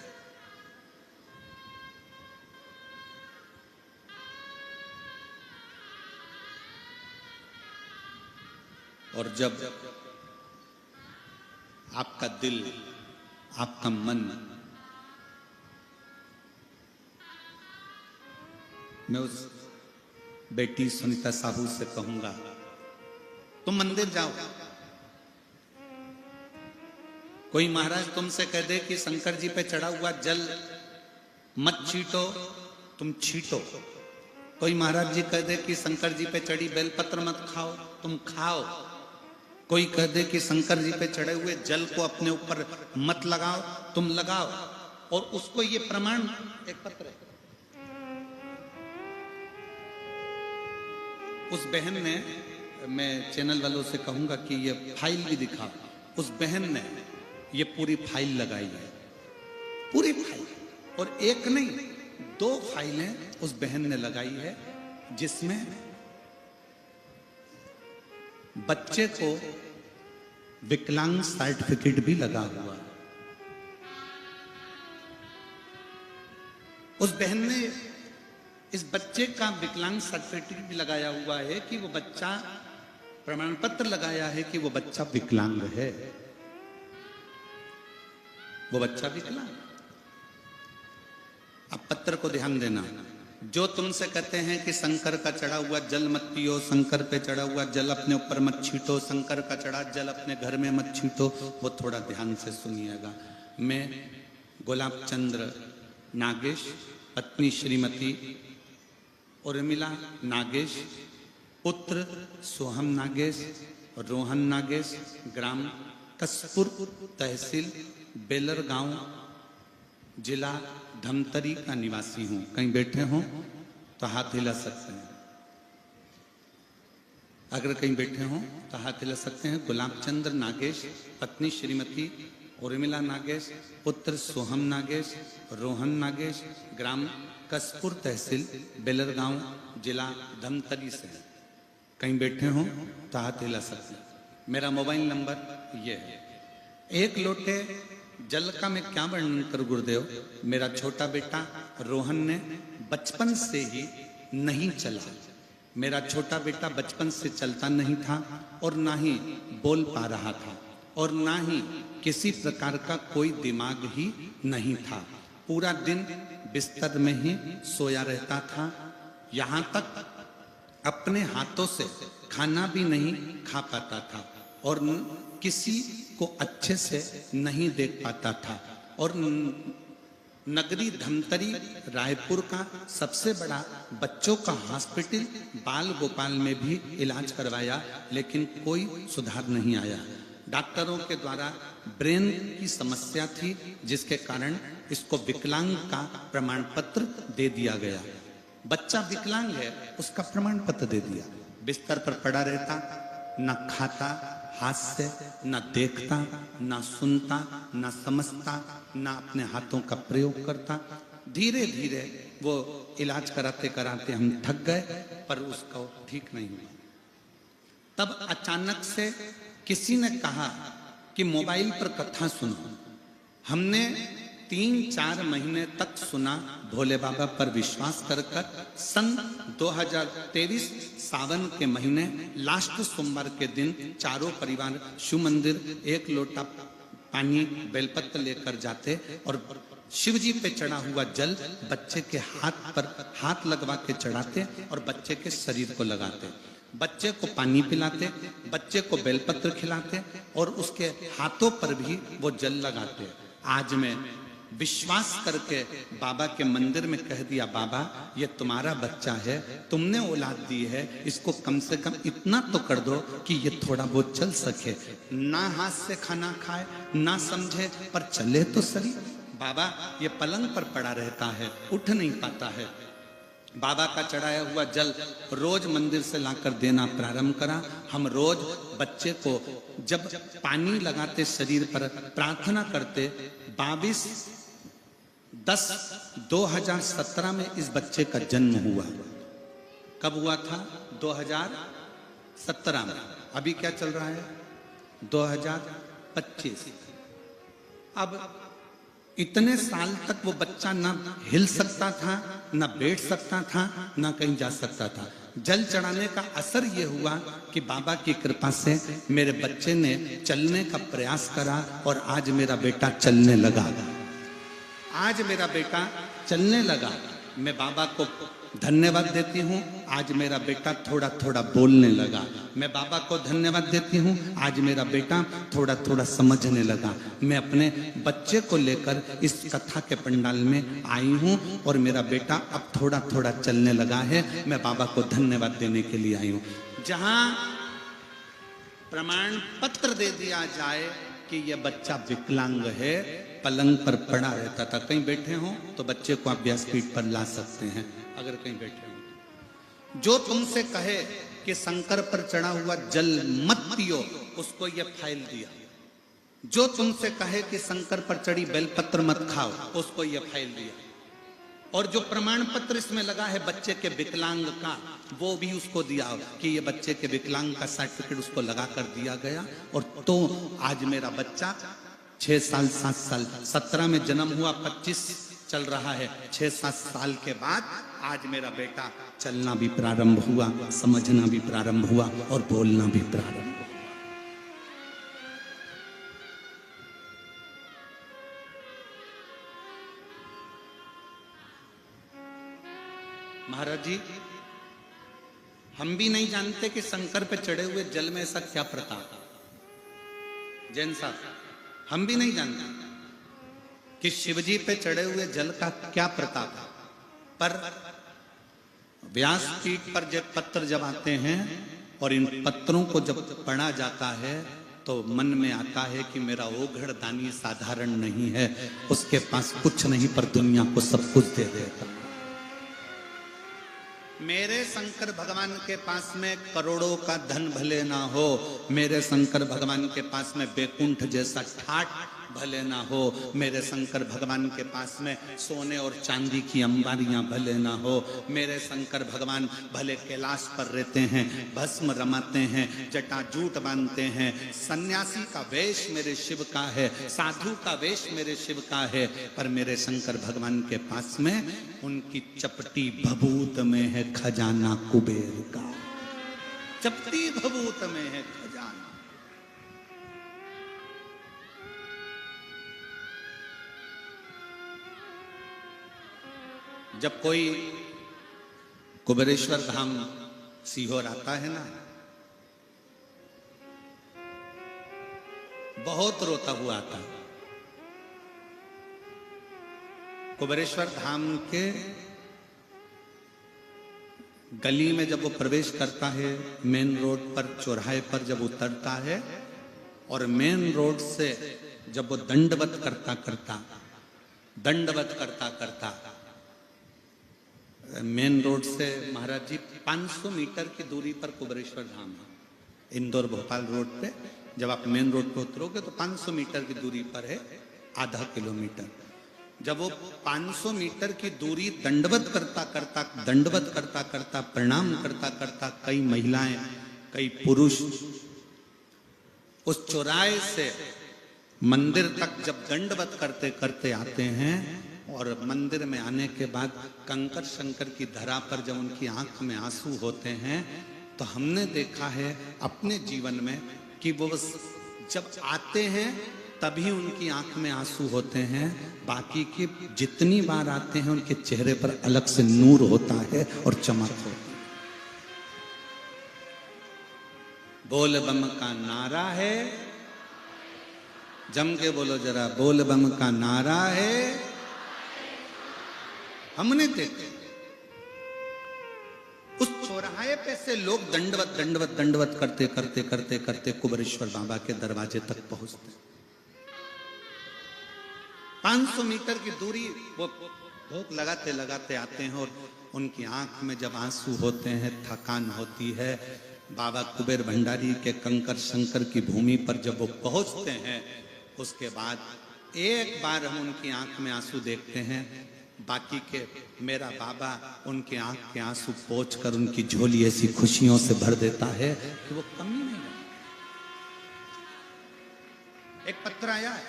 और जब आपका दिल, आपका मन, मैं उस बेटी सुनीता साहू से कहूंगा तुम मंदिर जाओ। कोई महाराज तुमसे कह दे कि शंकर जी पे चढ़ा हुआ जल मत छीटो, तुम छीटो। कोई महाराज जी कह दे कि शंकर जी पे चढ़ी बेलपत्र मत खाओ, तुम खाओ। कोई कह दे कि शंकर जी पे चढ़े हुए जल को अपने ऊपर मत लगाओ, तुम लगाओ। और उसको ये प्रमाण, एक पत्र है, उस बहन ने, मैं चैनल वालों से कहूंगा कि ये फाइल भी दिखाओ। उस बहन ने ये पूरी फाइल लगाई है, पूरी फाइल। और एक नहीं, 2 फाइलें उस बहन ने लगाई है, जिसमें बच्चे को विकलांग सर्टिफिकेट भी लगा हुआ। उस बहन ने इस बच्चे का विकलांग सर्टिफिकेट भी लगाया हुआ है कि वो बच्चा, प्रमाण पत्र लगाया है कि वो बच्चा विकलांग है, वो बच्चा विकलांग। अब पत्र को ध्यान देना। जो तुमसे कहते हैं कि शंकर का चढ़ा हुआ जल मत पियो, शंकर पे चढ़ा हुआ जल अपने ऊपर मत छीटो, शंकर का चढ़ा जल अपने घर में मत छीटो, वो थोड़ा ध्यान से सुनिएगा। मैं गुलाब चंद्र नागेश, पत्नी श्रीमती उर्मिला नागेश, पुत्र सोहम नागेश, रोहन नागेश, ग्राम कसपुर, तहसील बेलर गांव, जिला धमतरी का निवासी हूं। कहीं बैठे हो तो हाथ हिला सकते हैं। अगर कहीं बैठे हो तो हाथ हिला सकते हैं। गुलाब चंद्र नागेश, पत्नी श्रीमती उर्मिला नागेश, पुत्र सोहम नागेश, रोहन नागेश, ग्राम कसपुर, तहसील बेलरगांव, जिला धमतरी से। कहीं बैठे हो तो हाथ हिला सकते हैं। मेरा मोबाइल नंबर ये है। एक लोटे जल का मैं क्या वर्णन कर गुरुदेव। मेरा छोटा बेटा रोहन ने बचपन से ही नहीं चला। मेरा छोटा बेटा बचपन से चलता नहीं था और ना ही बोल पा रहा था और ना ही किसी प्रकार का कोई दिमाग ही नहीं था। पूरा दिन बिस्तर में ही सोया रहता था। यहाँ तक अपने हाथों से खाना भी नहीं खा पाता था और किसी को अच्छे से नहीं देख पाता था। और नगरी धमतरी रायपुर का सबसे बड़ा बच्चों का हॉस्पिटल बाल गोपाल में भी इलाज करवाया, लेकिन कोई सुधार नहीं आया। डॉक्टरों के द्वारा ब्रेन की समस्या थी, जिसके कारण इसको विकलांग का प्रमाण पत्र दे दिया गया। बच्चा विकलांग है, उसका प्रमाण पत्र दे दिया। बिस्तर पर पड़ा रहता, न खाता हाथ से, न देखता, न सुनता, न समझता, न अपने हाथों का प्रयोग करता। धीरे धीरे वो इलाज कराते कराते हम थक गए, पर उसको ठीक नहीं हुआ। तब अचानक से किसी ने कहा कि मोबाइल पर कथा सुनो। हमने 3-4 महीने तक सुना, भोले बाबा पर विश्वास कर सन 2023 सावन के महीने लास्ट सोमवार के दिन चारों परिवार शिव मंदिर एक लोटा पानी बेलपत्र लेकर जाते और शिव जी पे चढ़ा हुआ जल बच्चे के हाथ पर हाथ लगवा के चढ़ाते और बच्चे के शरीर को लगाते। बच्चे को पानी पिलाते, बच्चे को बेलपत्र खिलाते और उसके हाथों पर भी वो जल लगाते। आज मैं विश्वास करके बाबा के मंदिर में कह दिया, बाबा ये तुम्हारा बच्चा है, तुमने औलाद दी है, इसको कम से कम इतना तो कर दो कि ये थोड़ा बहुत चल सके। ना हाथ से खाना खाए, ना समझे, पर चले तो सही। बाबा ये पलंग पर पड़ा रहता है, उठ नहीं पाता है। बाबा का चढ़ाया हुआ जल रोज मंदिर से लाकर देना प्रारंभ करा। हम रोज बच्चे को जब पानी लगाते शरीर पर प्रार्थना करते। 22/10/2017 में इस बच्चे का जन्म हुआ। कब हुआ था? 2017 में। अभी क्या चल रहा है? 2025। अब इतने साल तक वो बच्चा ना हिल सकता था, ना बैठ सकता था, ना कहीं जा सकता था। जल चढ़ाने का असर ये हुआ कि बाबा की कृपा से मेरे बच्चे ने चलने का प्रयास करा और आज मेरा बेटा चलने लगा। आज मेरा बेटा चलने लगा। मैं बाबा को धन्यवाद देती हूँ। आज मेरा बेटा थोड़ा थोड़ा बोलने लगा। मैं बाबा को धन्यवाद देती हूँ। आज मेरा बेटा थोड़ा थोड़ा समझने लगा। मैं अपने बच्चे को लेकर इस कथा के पंडाल में आई हूँ और मेरा बेटा अब थोड़ा थोड़ा चलने लगा है। मैं बाबा को धन्यवाद देने के लिए आई हूँ। जहाँ प्रमाण पत्र दे दिया जाए कि यह बच्चा विकलांग है, पलंग पर पड़ा रहता था। कहीं बैठे हो तो बच्चे को आप व्यासपीठ पर ला सकते हैं। अगर कहीं बैठे हो, जो तुमसे कहे कि शंकर पर चढ़ा हुआ जल मत पियो, उसको यह फाइल दिया। जो तुमसे कहे कि शंकर पर चढ़ी बेलपत्र मत खाओ, उसको यह फाइल दिया। और जो प्रमाण पत्र इसमें लगा है बच्चे के विकलांग का, वो भी उसको दिया कि ये बच्चे के विकलांग का सर्टिफिकेट उसको लगा कर दिया गया। और तो आज मेरा बच्चा 6 साल 7 साल 17 में जन्म हुआ, 25 चल रहा है। 6-7 साल के बाद आज मेरा बेटा चलना भी प्रारंभ हुआ, समझना भी प्रारंभ हुआ और बोलना भी प्रारंभ हुआ। महाराज जी, हम भी नहीं जानते कि शंकर पे चढ़े हुए जल में ऐसा क्या प्रताप। जैन साहब, हम भी नहीं जानते कि शिवजी पे चढ़े हुए जल का क्या प्रताप है। पर व्यासपीठ पर जब पत्र जब आते हैं और इन पत्रों को जब पढ़ा जाता है तो मन में आता है कि मेरा ओघड़ दानी साधारण नहीं है, उसके पास कुछ नहीं पर दुनिया को सब कुछ दे देता। मेरे शंकर भगवान के पास में करोड़ों का धन भले ना हो, मेरे शंकर भगवान के पास में बैकुंठ जैसा ठाट भले ना हो, मेरे शंकर भगवान के पास में सोने और चांदी की अंबारियां भले ना हो, मेरे शंकर भगवान भले कैलाश पर रहते हैं, भस्म रमाते हैं, जटाजूट बांधते हैं, सन्यासी का वेश मेरे शिव का है, साधु का वेश मेरे शिव का है, पर मेरे शंकर भगवान के पास में उनकी चपटी भभूत में है खजाना कुबेर का। चपटी भभूत में है खजाना। जब कोई कुबेरेश्वर धाम सीहोर आता है ना, बहुत रोता हुआ आता है। कुबेरेश्वर धाम के गली में जब वो प्रवेश करता है, मेन रोड पर चौराहे पर जब उतरता है और मेन रोड से जब वो दंडवत करता मेन रोड से महाराज जी 500 मीटर की दूरी पर कुबेरेश्वर धाम है। इंदौर भोपाल रोड पे जब आप मेन रोड पे उतरोगे तो 500 मीटर की दूरी पर है, आधा किलोमीटर। जब वो 500 मीटर की दूरी दंडवत करता प्रणाम करता कई महिलाएं कई पुरुष उस चौराहे से मंदिर तक जब दंडवत करते करते आते हैं और मंदिर में आने के बाद कंकर शंकर की धरा पर जब उनकी आंख में आंसू होते हैं, तो हमने देखा है अपने जीवन में कि वो जब आते हैं तभी उनकी आंख में आंसू होते हैं, बाकी की जितनी बार आते हैं उनके चेहरे पर अलग से नूर होता है और चमक होती है। बोल बम का नारा है, जम के बोलो जरा, बोल बम का नारा है। हमने देखा उस चौराहे पे से लोग दंडवत करते कुबेरेश्वर बाबा के दरवाजे तक पहुंचते। 500 मीटर की दूरी वो भोग लगाते आते हैं और उनकी आंख में जब आंसू होते हैं, थकान होती है, बाबा कुबेर भंडारी के कंकर शंकर की भूमि पर जब वो पहुंचते हैं, उसके बाद एक बार हम उनकी आंख में आंसू देखते हैं, बाकी के मेरा बाबा उनके आंख के आंसू पोंछ कर उनकी झोली ऐसी खुशियों से भर देता है कि वो कमी नहीं है। एक पत्र आया है,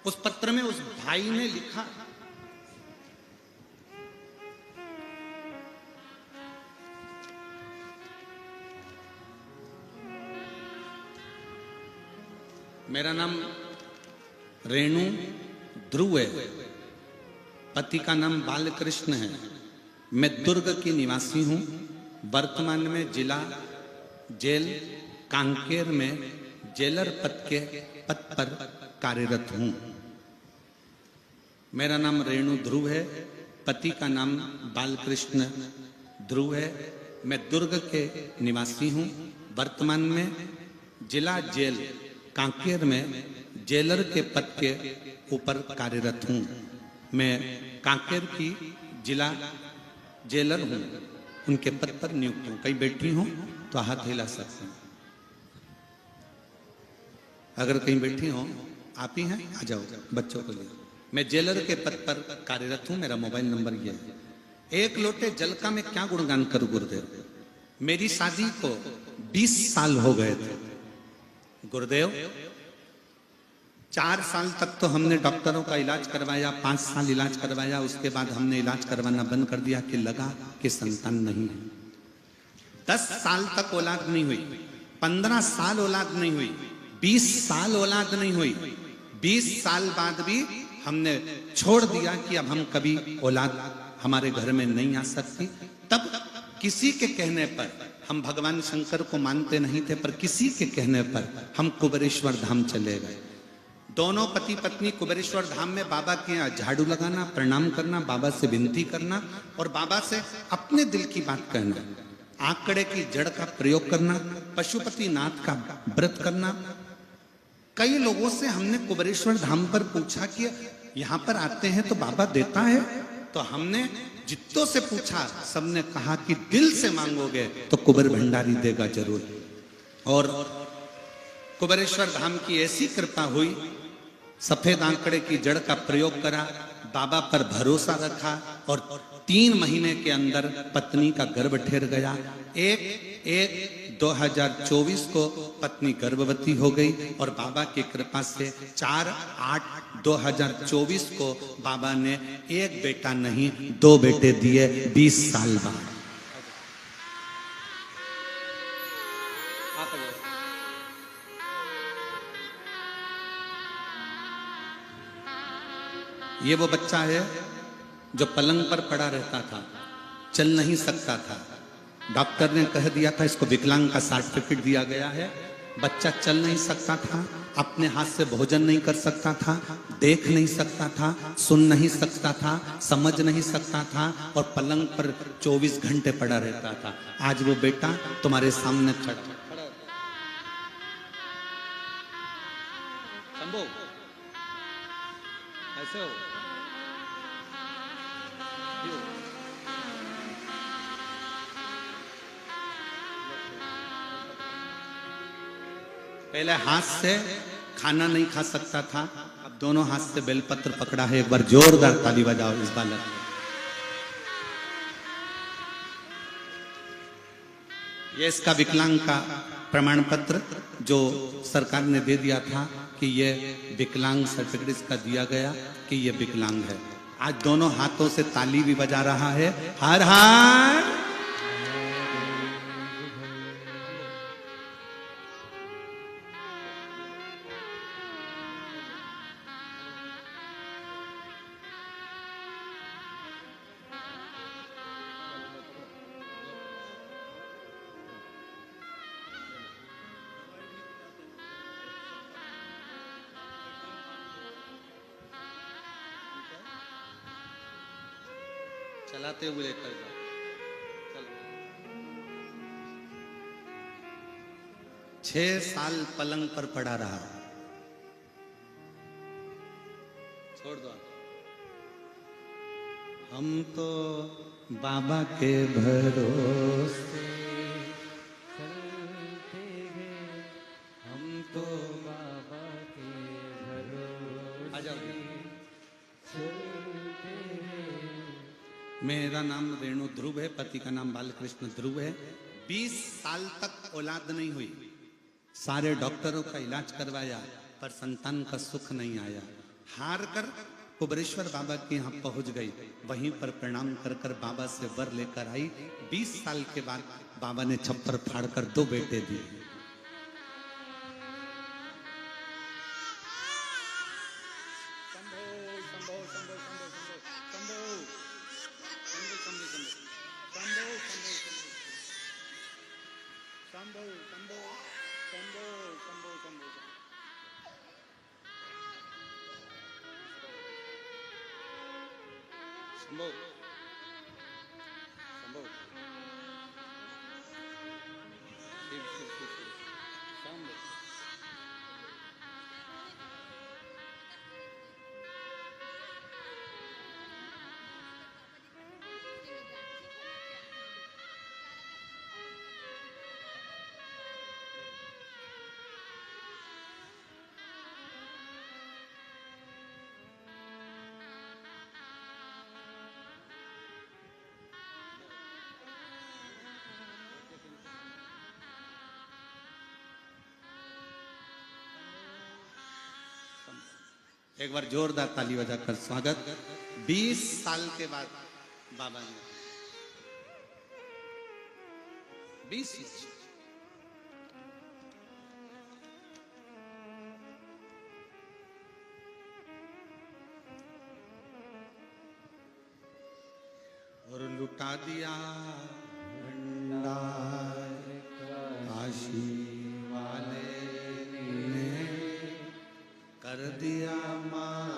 उस पत्र में उस भाई ने लिखा, मेरा नाम रेणु ध्रुव है, पति का नाम बालकृष्ण है, मैं दुर्ग की निवासी हूं, वर्तमान में जिला जेल कांकेर में जेलर पद पर कार्यरत हूं। मेरा नाम रेणु ध्रुव है, पति का नाम बालकृष्ण ध्रुव है, मैं दुर्ग के निवासी हूं, वर्तमान में जिला जेल कांकेर में जेलर के पद के ऊपर कार्यरत हूं। मैं कांकेर की जिला जेलर हूं, उनके पद पर नियुक्त हूं। कहीं बैठी हूं तो हाथ हिला सकते हैं, अगर कहीं बैठी हो आप ही हैं, आ जाओ बच्चों को लिए। मैं जेलर के पद पर कार्यरत हूं, मेरा मोबाइल नंबर ये है। एक लोटे जल का मैं क्या गुणगान करूं गुरुदेव, मेरी शादी को 20 साल हो गए थे गुरुदेव। 4 साल तक तो हमने डॉक्टरों का इलाज करवाया, 5 साल इलाज करवाया, उसके बाद हमने इलाज करवाना बंद कर दिया कि लगा कि संतान नहीं है। 10 साल तक औलाद नहीं हुई, 15 साल औलाद नहीं हुई, 20 साल औलाद नहीं हुई। 20 साल बाद भी हमने छोड़ दिया कि अब हम कभी औलाद हमारे घर में नहीं आ सकती। तब किसी के कहने पर, हम भगवान शंकर को मानते नहीं थे, पर किसी के कहने पर हम कुबेरेश्वर धाम चले गए। दोनों पति पत्नी कुबेरेश्वर धाम में बाबा के यहाँ झाड़ू लगाना, प्रणाम करना, बाबा से विनती करना और बाबा से अपने दिल की बात कहना, आंकड़े की जड़ का प्रयोग करना, पशुपति नाथ का व्रत करना, कई लोगों से हमने कुबेरेश्वर धाम पर पूछा कि यहां पर आते हैं तो बाबा देता है, तो हमने जितनों से पूछा सबने कहा कि दिल से मांगोगे तो कुबेर भंडारी देगा जरूर। और कुबेरेश्वर धाम की ऐसी कृपा हुई, सफेद आंकड़े की जड़ का प्रयोग करा, बाबा पर भरोसा रखा और 3 महीने के अंदर पत्नी का गर्भ ठहर गया। 1/1/2024 को पत्नी गर्भवती हो गई और बाबा की कृपा से 4/8/2024 को बाबा ने 1 बेटा नहीं 2 बेटे दिए 20 साल बाद। ये वो बच्चा है जो पलंग पर पड़ा रहता था, चल नहीं सकता था। डॉक्टर ने कह दिया था इसको विकलांग का सर्टिफिकेट दिया गया है। बच्चा चल नहीं सकता था, अपने हाथ से भोजन नहीं कर सकता था, देख नहीं सकता था, सुन नहीं सकता था, समझ नहीं सकता था और पलंग पर 24 घंटे पड़ा रहता था। आज वो बेटा तुम्हारे सामने खड़ा। शंभू ऐसे हो पहले हाथ से खाना नहीं खा सकता था, अब दोनों हाथ से बेलपत्र पकड़ा है। एक बार जोरदार ताली बजाओ इस बालक। ये इसका विकलांग का प्रमाण पत्र जो सरकार ने दे दिया था कि ये विकलांग सर्टिफिकेट इसका दिया गया कि ये विकलांग है। आज दोनों हाथों से ताली भी बजा रहा है। हर हर चलाते हुए लेकर जाओ। चलो 6 साल पलंग पर पड़ा रहा, छोड़ दो। हम तो बाबा के भरोसे चलते हैं, हम तो बाबा के भरोसे आ जाओ। मेरा नाम रेणु ध्रुव है, पति का नाम बालकृष्ण ध्रुव है। 20 साल तक औलाद नहीं हुई, सारे डॉक्टरों का इलाज करवाया पर संतान का सुख नहीं आया। हार कर कुबेरेश्वर बाबा के यहाँ पहुंच गई, वहीं पर प्रणाम कर कर बाबा से वर लेकर आई। 20 साल के बाद बाबा ने छप्पर फाड़कर 2 बेटे दिए। शंभू शंभू शिव शिव शिव शंभू। एक बार जोरदार ताली बजाकर स्वागत। 20 साल के बाद बाबा ने 20 और लुटा दिया भंडार काशी वाले ने, कर दिया मां